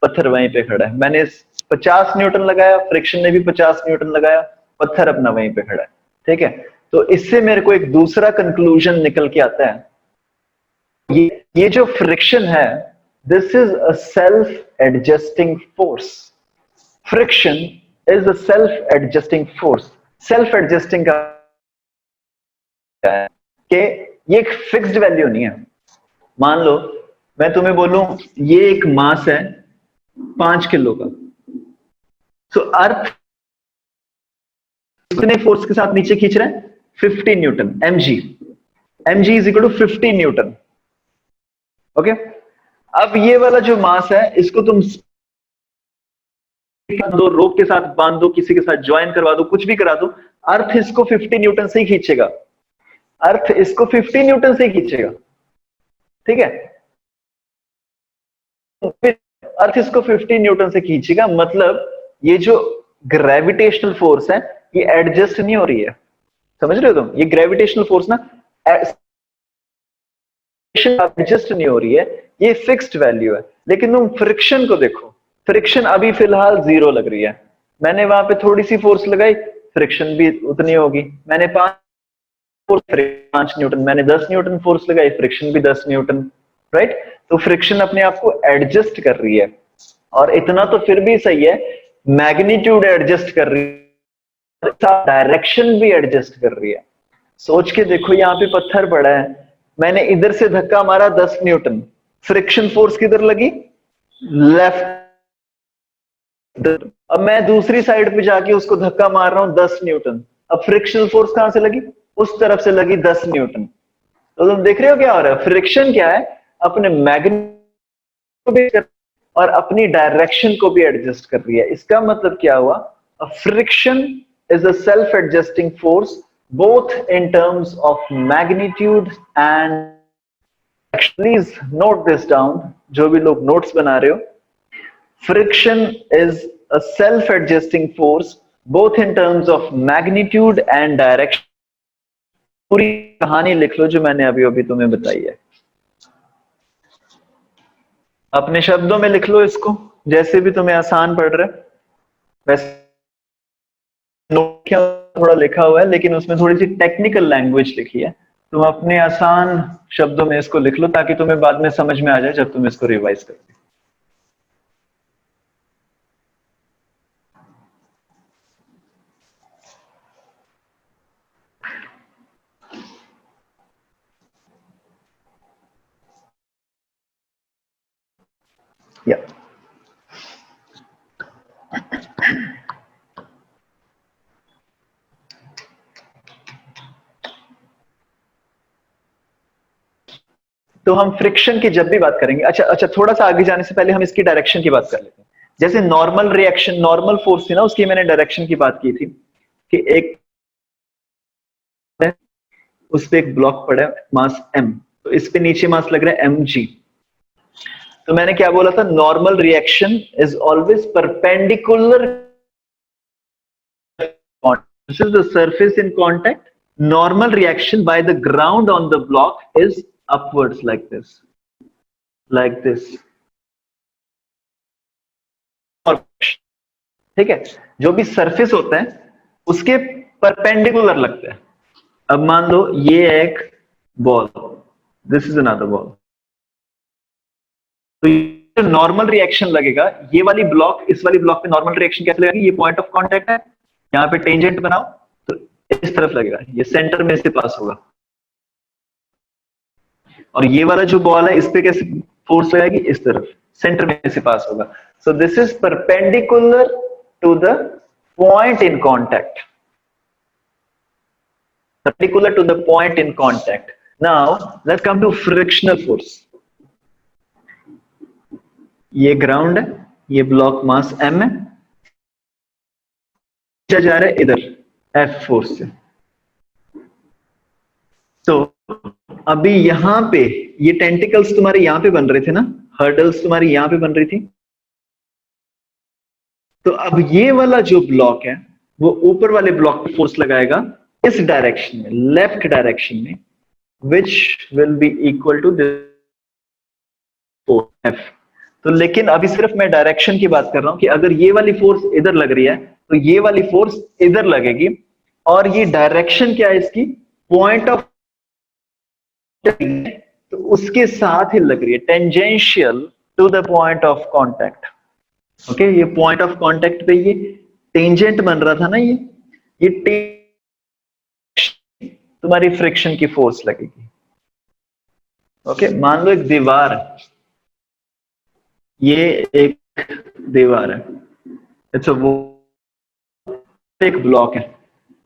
पत्थर वहीं पे खड़ा है। मैंने 50 न्यूटन लगाया, फ्रिक्शन ने भी 50 न्यूटन लगाया, पत्थर अपना वहीं पे खड़ा है। ठीक है, तो इससे मेरे को एक दूसरा कंक्लूजन निकल के आता है, ये जो फ्रिक्शन है, this is a self adjusting force. Friction is a self adjusting force. Self adjusting का है कि ये एक फिक्स्ड वैल्यू नहीं है। मान लो मैं तुम्हें बोलूं ये एक मास है 5 किलो का, तो अर्थ कितने फोर्स के साथ नीचे खींच रहा है? 50 newton, mg। mg is equal to 50 newton. Okay, अब ये वाला जो मास है, इसको तुम दो रोप के साथ बांध दो, किसी के साथ ज्वाइन करवा दो, कुछ भी करा दो, अर्थ इसको 50 न्यूटन से ही खींचेगा। अर्थ इसको 50 न्यूटन से ही खींचेगा, ठीक है। अर्थ इसको 50 न्यूटन से खींचेगा, मतलब ये जो ग्रेविटेशनल फोर्स है ये एडजस्ट नहीं हो रही है। समझ रहे हो तुम? ये ग्रेविटेशनल फोर्स ना एडजस्ट नहीं हो रही है, ये फिक्स्ड वैल्यू है। लेकिन तुम फ्रिक्शन को देखो, फ्रिक्शन अभी फिलहाल 0 लग रही है। मैंने वहां पे थोड़ी सी फोर्स लगाई, फ्रिक्शन भी उतनी होगी। मैंने 5 न्यूटन, मैंने 10 न्यूटन फोर्स लगाई, फ्रिक्शन भी 10 न्यूटन, राइट। तो फ्रिक्शन अपने आप को एडजस्ट कर रही है, और इतना तो फिर भी सही है, मैग्नीट्यूड एडजस्ट कर रही है, डायरेक्शन भी एडजस्ट कर रही है। सोच के देखो, यहाँ पे पत्थर पड़ा है, मैंने इधर से धक्का मारा 10 न्यूटन, फ्रिक्शन फोर्स किधर लगी? लेफ्ट। अब मैं दूसरी साइड पे जाके उसको धक्का मार रहा हूं 10 न्यूटन, अब फ्रिक्शनल फोर्स कहां से लगी? उस तरफ से लगी 10 न्यूटन। तो तुम देख रहे हो क्या हो रहा है? फ्रिक्शन क्या है? अपने मैग्नेट और अपनी डायरेक्शन को भी एडजस्ट कर रही है। इसका मतलब क्या हुआ? अ friction is a self adjusting force both in terms of magnitude and, please note this down, जो भी लोग नोट्स बना रहे हो, friction is a self adjusting force both in terms of magnitude and direction। पूरी कहानी लिख लो जो मैंने अभी अभी तुम्हें बताई है, अपने शब्दों में लिख लो इसको, जैसे भी तुम्हें आसान पड़ रहा है। वैसे नोट थोड़ा लिखा हुआ है, लेकिन उसमें थोड़ी सी टेक्निकल लैंग्वेज लिखी है। तुम अपने आसान शब्दों में इसको लिख लो, ताकि तुम्हें बाद में समझ में आ जाए जब तुम इसको रिवाइज करते। या तो हम फ्रिक्शन की जब भी बात करेंगे, अच्छा थोड़ा सा आगे जाने से पहले हम इसकी डायरेक्शन की बात कर लेते हैं। जैसे नॉर्मल रिएक्शन, नॉर्मल फोर्स थी ना, उसकी मैंने डायरेक्शन की बात की थी कि एक उस पे एक ब्लॉक पड़ा है मास m, तो इस पे नीचे मास लग रहा है mg। तो मैंने क्या बोला था? Normal reaction is always perpendicular, this is the surface in contact, normal reaction by the ground on the block is upwards like this, like this। ठीक है, जो भी सरफेस होता है उसके परपेंडिकुलर लगता है। अब मान लो ये एक ball, this is another ball, तो ये नॉर्मल रिएक्शन लगेगा, ये वाली ब्लॉक इस वाली ब्लॉक पे नॉर्मल रिएक्शन कैसे लगेगी? ये पॉइंट ऑफ कांटेक्ट है, यहाँ पे टेंजेंट बनाओ तो इस तरफ लगेगा, ये सेंटर में से पास होगा। और ये वाला जो बॉल है इस पे कैसे फोर्स लगेगी? इस तरफ, सेंटर में से पास होगा। सो this is perpendicular to the point in contact. Perpendicular to the point in contact. Now let's come to frictional force. ये ग्राउंड है, ये ब्लॉक मास m है, जा रहा है इधर F फोर्स से। तो अभी यहां पे ये टेंटिकल्स तुम्हारे यहां पे बन रहे थे ना, हर्डल्स तुम्हारी यहां पे बन रही थी। तो अब ये वाला जो ब्लॉक है वो ऊपर वाले ब्लॉक पे फोर्स लगाएगा इस डायरेक्शन में, लेफ्ट डायरेक्शन में, which will be equal to F। तो लेकिन अभी सिर्फ मैं डायरेक्शन की बात कर रहा हूं कि अगर ये वाली फोर्स इधर लग रही है तो ये वाली फोर्स इधर लगेगी, और ये डायरेक्शन क्या है इसकी, पॉइंट ऑफ, तो उसके साथ ही लग रही है, tangential to the point of contact. Okay, ये पॉइंट ऑफ कांटेक्ट पे ये टेंजेंट बन रहा था ना, ये तुम्हारी फ्रिक्शन की फोर्स लगेगी। ओके, मान लो एक दीवार है, ये एक दीवार है, अच्छा वो एक ब्लॉक है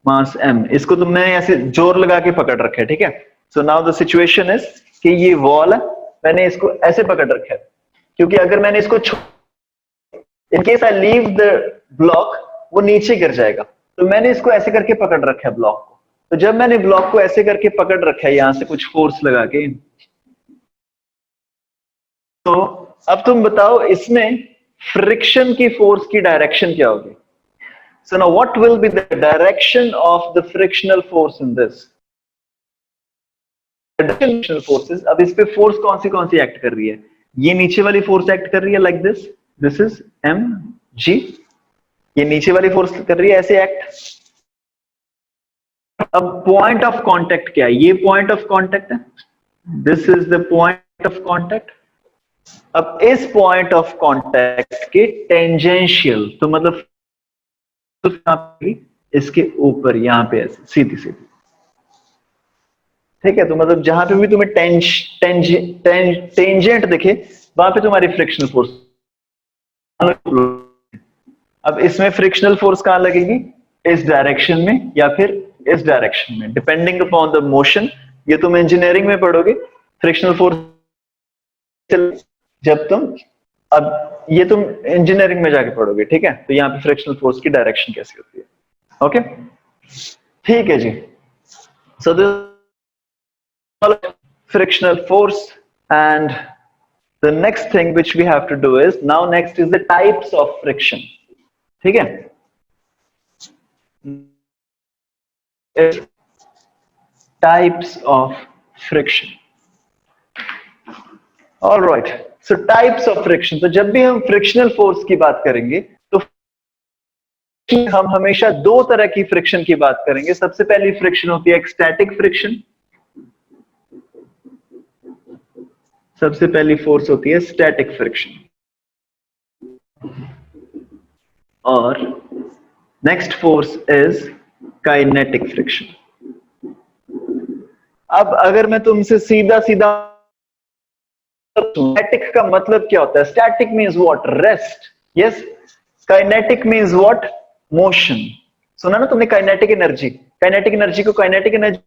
मास m, इसको तुमने ऐसे जोर लगा के पकड़ रखा है, ठीक है। So now the situation is कि ये वॉल है, मैंने इसको ऐसे पकड़ रखा है, क्योंकि अगर मैंने इसको in case I leave the block वो नीचे गिर जाएगा, तो मैंने इसको ऐसे करके पकड़ रखा है ब्लॉक को। तो जब मैंने ब्लॉक को ऐसे करके पकड़ रखा है यहां से कुछ फोर्स लगा के, तो अब तुम बताओ इसमें फ्रिक्शन की फोर्स की डायरेक्शन क्या होगी। So now what will be the direction of the frictional force in this? Frictional forces, अब इस पे फोर्स कौन सी एक्ट कर रही है, ये नीचे वाली फोर्स एक्ट कर रही है लाइक दिस इज mg, ये नीचे वाली फोर्स कर रही है ऐसे एक्ट। अब पॉइंट ऑफ कांटेक्ट क्या है, ये पॉइंट ऑफ कांटेक्ट है, this is the point of contact. अब इस पॉइंट ऑफ कांटेक्ट के टेंजेंशियल, तो मतलब इसके ऊपर यहां पे ऐसे सीधी सीधी, ठीक है। तो मतलब जहां पे भी तुम्हें टेंजेंट दिखे वहां पे तुम्हारी फ्रिक्शनल फोर्स। अब इसमें फ्रिक्शनल फोर्स कहां लगेगी, इस डायरेक्शन में या फिर इस डायरेक्शन में, डिपेंडिंग अपॉन द मोशन। ये तुम इंजीनियरिंग में पढ़ोगे फ्रिक्शनल फोर्स, जब तुम, अब ये तुम इंजीनियरिंग में जाके पढ़ोगे, ठीक है। तो यहाँ पे फ्रिक्शनल फोर्स की डायरेक्शन कैसी होती है, ओके, ठीक है जी। So this frictional force, and the next thing which we have to do is, now next is the types of friction, ठीक है। Types of friction, alright. So types of friction, तो जब भी हम फ्रिक्शनल फोर्स की बात करेंगे तो हम हमेशा दो तरह की फ्रिक्शन की बात करेंगे। सबसे पहली फ्रिक्शन होती है एक स्टैटिक फ्रिक्शन, सबसे पहली फोर्स होती है स्टैटिक फ्रिक्शन, और next force is kinetic friction. अब अगर मैं तुमसे सीधा सीधा, स्टैटिक का मतलब क्या होता है, static means what, rest, yes. Kinetic means what, motion. सुना ना तुमने काइनेटिक एनर्जी, काइनेटिक एनर्जी को, काइनेटिक एनर्जी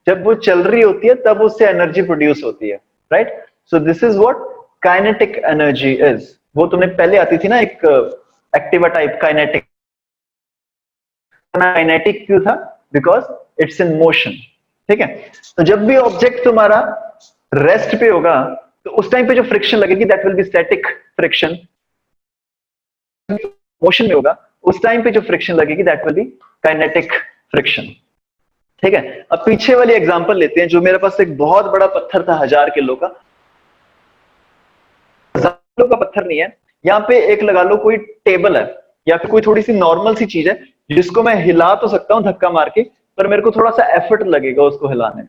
जब वो चल रही होती है तब उससे एनर्जी प्रोड्यूस होती है, right. So this is what kinetic energy is. वो तुम्हें पहले आती थी ना एक एक्टिवा टाइप काइनेटिक, काइनेटिक क्यों था, बिकॉज इट्स इन मोशन, ठीक है। तो जब भी ऑब्जेक्ट तुम्हारा रेस्ट पे होगा तो उस टाइम पे जो फ्रिक्शन लगेगी that will be static friction. Motion में होगा उस टाइम पे जो फ्रिक्शन लगेगी that will be kinetic friction, ठीक है। अब पीछे वाली एग्जांपल लेते हैं, जो मेरे पास एक बहुत बड़ा पत्थर था 1000 किलो का, 1000 किलो का पत्थर नहीं है, यहाँ पे एक लगा लो कोई टेबल है या फिर कोई थोड़ी सी नॉर्मल सी चीज है जिसको मैं हिला तो सकता हूं धक्का मार के, पर मेरे को थोड़ा सा एफर्ट लगेगा उसको हिलाने में।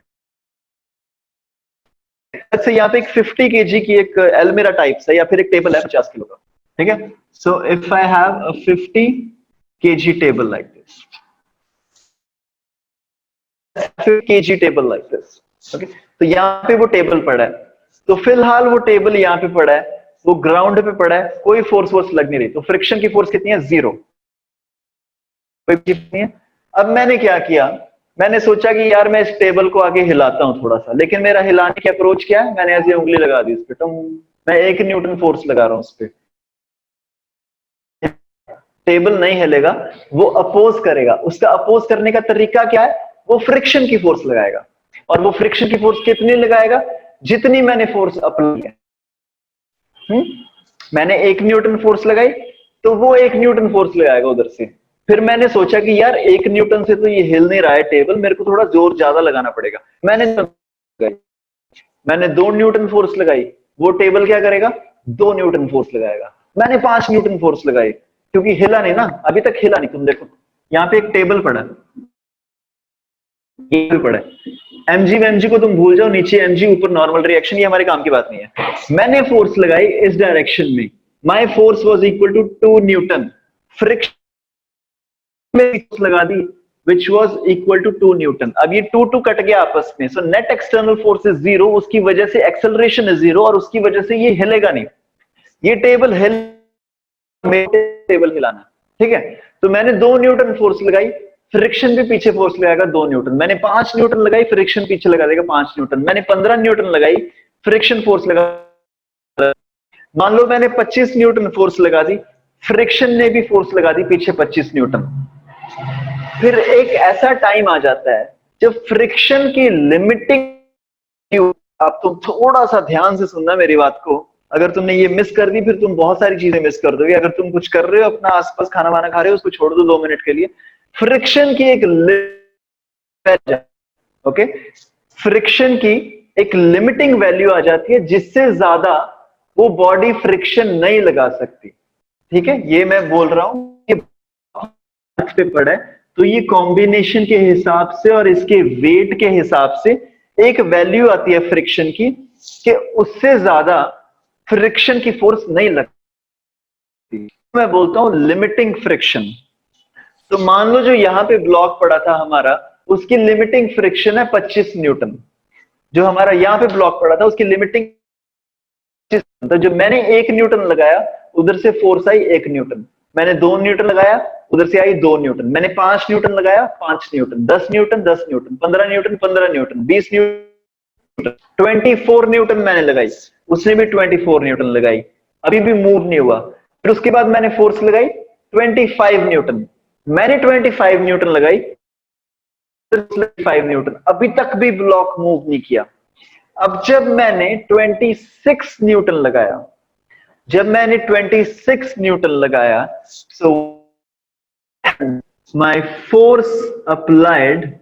से यहाँ पे एक 50 केजी की एक एलमेरा टाइप है या फिर एक टेबल है 50 किलो का, ठीक है। So if I have a 50 KG table like this, 50 KG table like this, okay. तो यहाँ पे वो टेबल पड़ा है, तो फिलहाल वो टेबल यहाँ पे पड़ा है, वो ग्राउंड पे पड़ा है, कोई फोर्स लग नहीं रही, तो फ्रिक्शन की फोर्स कितनी है? 0। कितनी है? अब मैंने क्या किया, मैंने सोचा कि यार मैं इस टेबल को आगे हिलाता हूं थोड़ा सा, लेकिन मेरा हिलाने की अप्रोच क्या है, मैंने ऐसे उंगली लगा दी उस पर, तो मैं 1 न्यूटन फोर्स लगा रहा हूं उस पर, टेबल नहीं हिलेगा, वो अपोज करेगा। उसका अपोज करने का तरीका क्या है? वो फ्रिक्शन की फोर्स लगाएगा, और वो फ्रिक्शन की फोर्स कितनी लगाएगा? जितनी मैंने फोर्स अप्लाई किया। मैंने 1 न्यूटन फोर्स लगाई, तो वो 1 न्यूटन फोर्स लगाएगा उधर से। फिर मैंने सोचा कि यार 1 न्यूटन से तो ये हिल नहीं रहा है टेबल, मेरे को थोड़ा जोर ज्यादा लगाना पड़ेगा। मैंने 2 न्यूटन फोर्स लगाई, वो टेबल क्या करेगा? 2 न्यूटन फोर्स लगाएगा। मैंने 5 न्यूटन फोर्स लगाई, क्योंकि हिला नहीं ना, अभी तक हिला नहीं। तुम देखो यहाँ पे एक टेबल पड़ा है, ये भी पड़ा है। एमजी को तुम भूल जाओ, नीचे एमजी ऊपर नॉर्मल रिएक्शन, ये हमारे काम की बात नहीं है। मैंने फोर्स लगाई इस डायरेक्शन में, my force was equal to 2 newton. Friction में लगा दी which was equal to 2 newton. अब ये 2 कट गया आपस में, so net external force is 0, उसकी वजह से एक्सेलरेशन इज 0, और उसकी वजह से ये हिलेगा नहीं। ये टेबल टेबल हिलाना, ठीक है। तो मैंने 2 न्यूटन फोर्स लगाई, फ्रिक्शन भी पीछे फोर्स लगाएगा 2 न्यूटन। मैंने 5 न्यूटन लगाई, फ्रिक्शन पीछे लगा देगा 5 न्यूटन। मैंने 15 न्यूटन लगाई, फ्रिक्शन फोर्स लगा। मान लो मैंने 25 न्यूटन फोर्स लगा दी, फ्रिक्शन ने भी फोर्स लगा दी पीछे 25 न्यूटन। फिर एक ऐसा टाइम आ जाता है जब फ्रिक्शन की लिमिटिंग, आप तुम थोड़ा सा ध्यान से सुनना मेरी बात को, अगर तुमने ये मिस कर दी फिर तुम बहुत सारी चीजें मिस कर दोगे। अगर तुम कुछ कर रहे हो, अपना आसपास खाना वाना खा रहे हो, उसको छोड़ दो 2 मिनट के लिए। फ्रिक्शन की एक ओके, फ्रिक्शन की एक लिमिटिंग वैल्यू आ जाती है, जिससे ज्यादा वो बॉडी फ्रिक्शन नहीं लगा सकती। ठीक है, ये मैं बोल रहा हूं कि पे पड़ा है, तो ये कॉम्बिनेशन के हिसाब से और इसके वेट के हिसाब से एक वैल्यू आती है फ्रिक्शन की, कि उससे ज्यादा फ्रिक्शन की फोर्स नहीं लगती। मैं बोलता हूं लिमिटिंग फ्रिक्शन। तो मान लो जो यहां पे ब्लॉक पड़ा था हमारा, उसकी लिमिटिंग फ्रिक्शन है 25 न्यूटन। जो हमारा यहां पे ब्लॉक पड़ा था उसकी लिमिटिंग, तो जो मैंने 1 न्यूटन लगाया उधर से फोर्स आई 1 न्यूटन। मैंने 2 न्यूटन लगाया, उधर से आई 2 न्यूटन। मैंने 5 न्यूटन लगाया, 5 Newton. 10 Newton, 10 Newton. 15 Newton, 15 Newton. 20 Newton, 24 Newton मैंने लगाई, उसने भी 24 न्यूटन लगाई, अभी भी मूव नहीं हुआ। फिर उसके बाद मैंने फोर्स लगाई 25 न्यूटन। मैंने 25 न्यूटन लगाई, 5 न्यूटन, अभी तक भी ब्लॉक मूव नहीं किया। अब जब मैंने 26 न्यूटन लगाया, जब मैंने 26 न्यूटन लगाया, so my force applied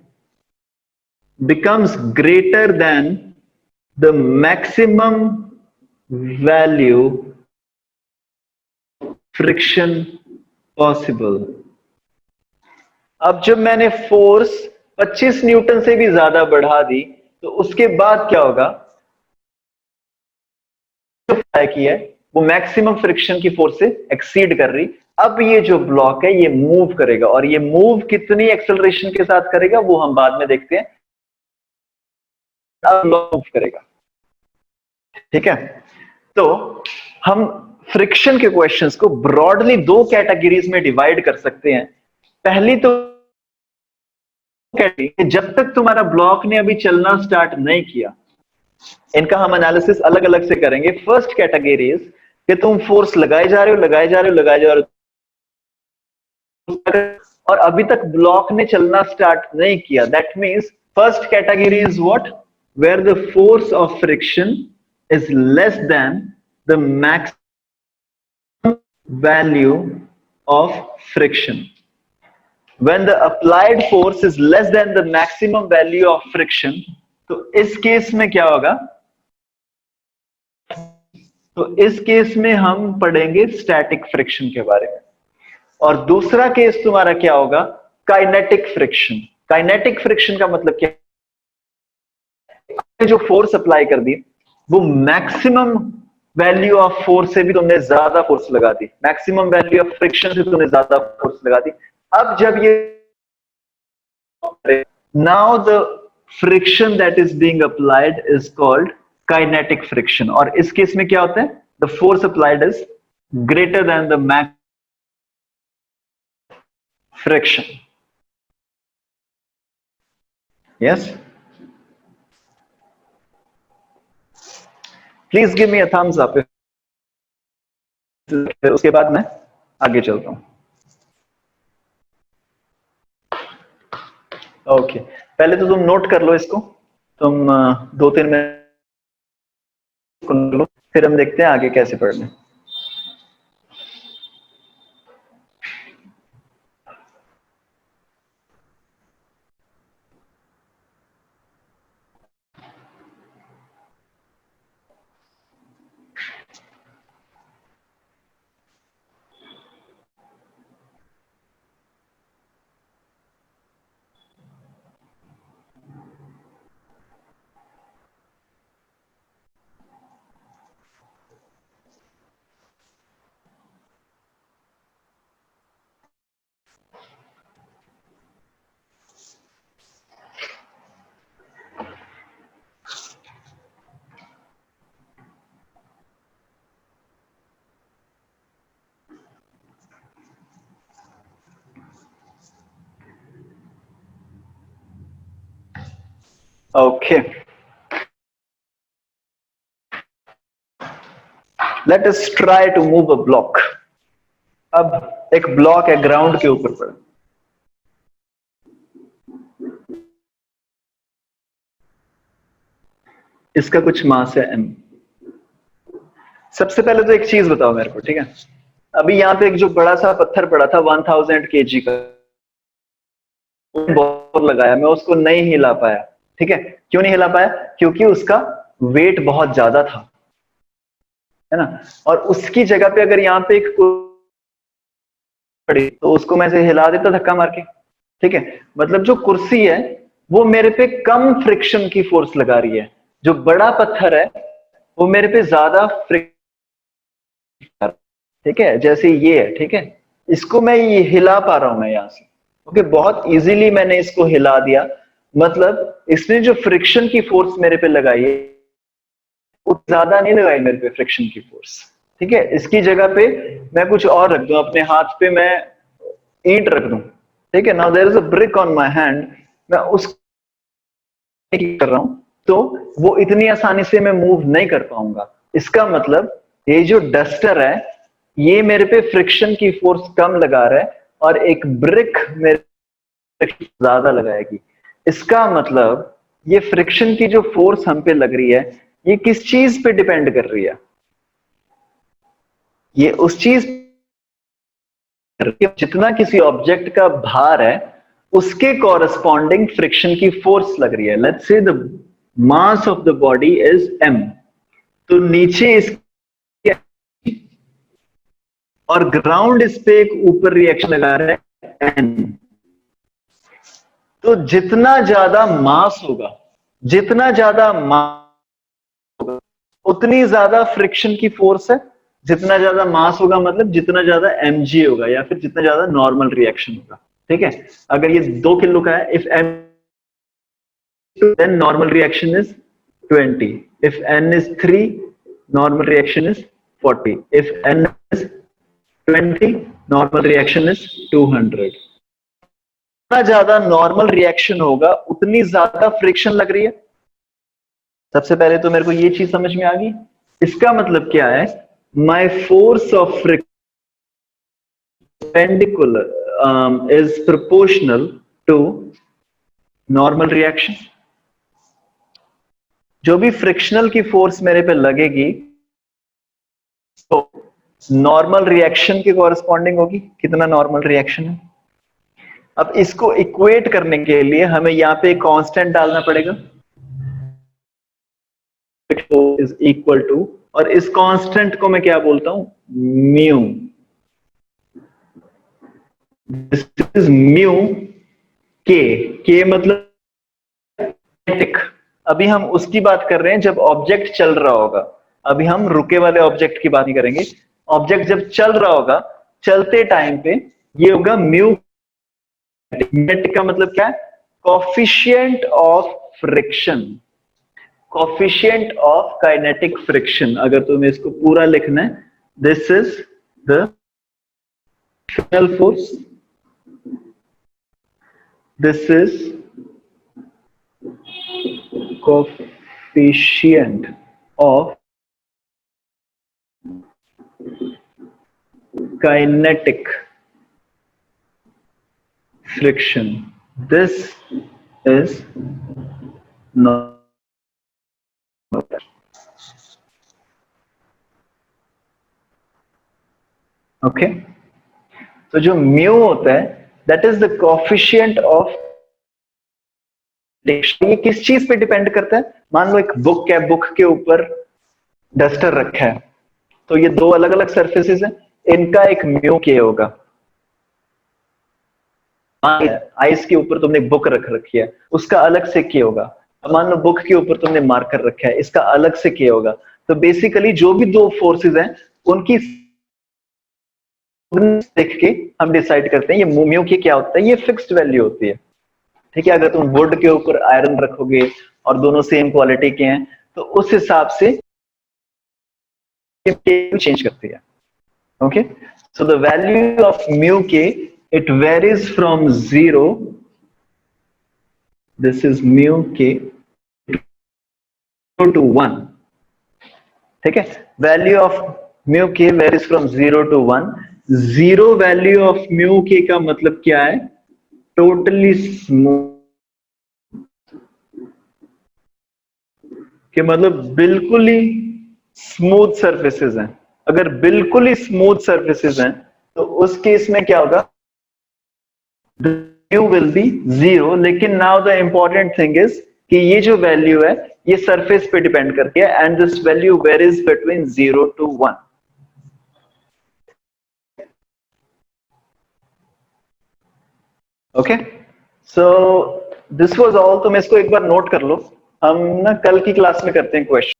becomes greater than the maximum value friction possible। अब जब मैंने फोर्स 25 न्यूटन से भी ज्यादा बढ़ा दी, तो उसके बाद क्या होगा, की है वो मैक्सिमम फ्रिक्शन की फोर्स से एक्सीड कर रही। अब ये जो ब्लॉक है ये मूव करेगा, और ये मूव कितनी एक्सेलरेशन के साथ करेगा वो हम बाद में देखते हैं। अब मूव करेगा, ठीक है। तो हम फ्रिक्शन के क्वेश्चंस को ब्रॉडली 2 कैटेगरीज में डिवाइड कर सकते हैं। पहली तो जब तक तुम्हारा ब्लॉक ने अभी चलना स्टार्ट नहीं किया, इनका हम एनालिसिस अलग अलग से करेंगे। फर्स्ट कैटेगरी इज कि तुम फोर्स लगाए जा रहे हो, लगाए जा रहे हो, लगाए जा रहे हो, और अभी तक ब्लॉक ने चलना स्टार्ट नहीं किया। That means first category is what, where the force of friction is less than the maximum value of friction. When the applied force is less than the maximum value of friction, तो इस case में क्या होगा, तो इस case में हम पढ़ेंगे स्टैटिक फ्रिक्शन के बारे में। और दूसरा केस तुम्हारा क्या होगा, काइनेटिक फ्रिक्शन। काइनेटिक फ्रिक्शन का मतलब क्या, जो फोर्स अप्लाई कर दी वो मैक्सिमम वैल्यू ऑफ फोर्स से भी तुमने ज्यादा फोर्स लगा दी, मैक्सिमम वैल्यू ऑफ फ्रिक्शन से तुमने ज्यादा फोर्स लगा दी। अब जब ये now the friction that is being applied is called kinetic friction। और इस केस में क्या होता है, the force applied is greater than the max friction. Yes? Please give me a thumbs up. उसके बाद मैं आगे चलता हूं. ओके, पहले तो तुम नोट कर लो इसको. तुम 2-3 मिनट लो, फिर हम देखते हैं आगे कैसे पढ़ना. Okay. Let us try to move a block. अब एक ब्लॉक है ग्राउंड के ऊपर पड़ा. इसका कुछ मास है m. सबसे पहले तो एक चीज बताओ मेरे को, ठीक है. अभी यहाँ पे एक जो बड़ा सा पत्थर पड़ा था 1000 kg का, बहुत लगाया, मैं उसको नहीं हिला पाया. ठीक है, क्यों नहीं हिला पाया? क्योंकि उसका वेट बहुत ज्यादा था, है ना. और उसकी जगह पे अगर यहाँ पे एक पड़ी तो उसको मैं से हिला देता धक्का मार के. ठीक है, मतलब जो कुर्सी है वो मेरे पे कम फ्रिक्शन की फोर्स लगा रही है. जो बड़ा पत्थर है वो मेरे पे ज्यादा फ्रिक्शन. ठीक है, जैसे ये है. ठीक है, इसको मैं ये हिला पा रहा हूं मैं यहां से. ओके, बहुत इजीली मैंने इसको हिला दिया. मतलब इसने जो फ्रिक्शन की फोर्स मेरे पे लगाई है वो ज्यादा नहीं लगाई मेरे पे फ्रिक्शन की फोर्स. ठीक है, इसकी जगह पे मैं कुछ और रख दूं, अपने हाथ पे मैं ईंट रख दूं. ठीक है, now there is a brick on my hand, मैं उस कर रहा हूं तो वो इतनी आसानी से मैं मूव नहीं कर पाऊंगा. इसका मतलब ये जो डस्टर है ये मेरे पे फ्रिक्शन की फोर्स कम लगा रहा है और एक ब्रिक मेरे ज्यादा लगाएगी. इसका मतलब ये फ्रिक्शन की जो फोर्स हम पे लग रही है ये किस चीज पे डिपेंड कर रही है? ये उस चीज, जितना किसी ऑब्जेक्ट का भार है उसके कॉरस्पॉन्डिंग फ्रिक्शन की फोर्स लग रही है. Let's say the mass of the body is m, तो नीचे इसके और ग्राउंड इस पे एक ऊपर रिएक्शन लगा रहा है n. तो जितना ज्यादा मास होगा, जितना ज्यादा मास होगा उतनी ज्यादा फ्रिक्शन की फोर्स है. जितना ज्यादा मास होगा मतलब जितना ज्यादा mg होगा या फिर जितना ज्यादा नॉर्मल रिएक्शन होगा. ठीक है, अगर ये 2 किलो का है, if m then normal reaction is 20. If n is 3, normal reaction is 40. If n is 20, normal reaction is 200. जितना ज्यादा नॉर्मल रिएक्शन होगा उतनी ज्यादा फ्रिक्शन लग रही है. सबसे पहले तो मेरे को ये चीज समझ में आ गई. इसका मतलब क्या है? My force of friction perpendicular is proportional to normal reaction. जो भी फ्रिक्शनल की फोर्स मेरे पे लगेगी तो नॉर्मल रिएक्शन के कॉरस्पॉन्डिंग होगी. कितना नॉर्मल रिएक्शन है. अब इसको इक्वेट करने के लिए हमें यहाँ पे कांस्टेंट डालना पड़ेगा इज इक्वल टू, और इस कांस्टेंट को मैं क्या बोलता हूं? म्यू. दिस इज म्यू के. के मतलब अभी हम उसकी बात कर रहे हैं जब ऑब्जेक्ट चल रहा होगा. अभी हम रुके वाले ऑब्जेक्ट की बात नहीं करेंगे. ऑब्जेक्ट जब चल रहा होगा, चलते टाइम पे ये होगा म्यू. का मतलब क्या है? Coefficient of friction. Coefficient of kinetic friction, अगर तुम्हें इसको पूरा लिखना है, this is the frictional force, this is coefficient of kinetic friction. This is not. Okay. तो जो म्यू होता है that is the coefficient of, ये किस चीज पे डिपेंड करता है? मान लो एक बुक है, बुक के ऊपर डस्टर रखा है, तो ये दो अलग अलग सरफेसेस हैं, इनका एक म्यू के होगा। आइस के ऊपर तुमने बुक रख रखी है, उसका अलग से के होगा। मान लो बुक के ऊपर तुमने मार्कर रखा है, इसका अलग से के होगा। तो बेसिकली जो भी दो फोर्सेस हैं उनकी देख के हम डिसाइड करते हैं ये म्यू के क्या होता है, ये फिक्स्ड वैल्यू होती है। ठीक है, अगर तुम वुड के ऊपर आयरन रखोगे और दोनों सेम क्वालिटी के हैं तो उस हिसाब से चेंज करती है। Okay, so the value of mu k, it varies from 0, this is mu k, to 1। ठीक है, value of mu k varies from 0 to 1। 0 value of mu k का मतलब क्या है? टोटली स्मूथ, कि मतलब बिल्कुल ही स्मूथ सरफेसेस हैं। अगर बिल्कुल ही स्मूथ सरफेसेस हैं तो उस केस में क्या होगा? Mu will be 0। लेकिन now the important thing is कि ये जो वैल्यू है ये सरफेस पे डिपेंड करती है, and this value varies between 0 to 1। Okay, so this was all. तुम इसको एक बार नोट कर लो, हम ना कल की क्लास में करते हैं क्वेश्चन।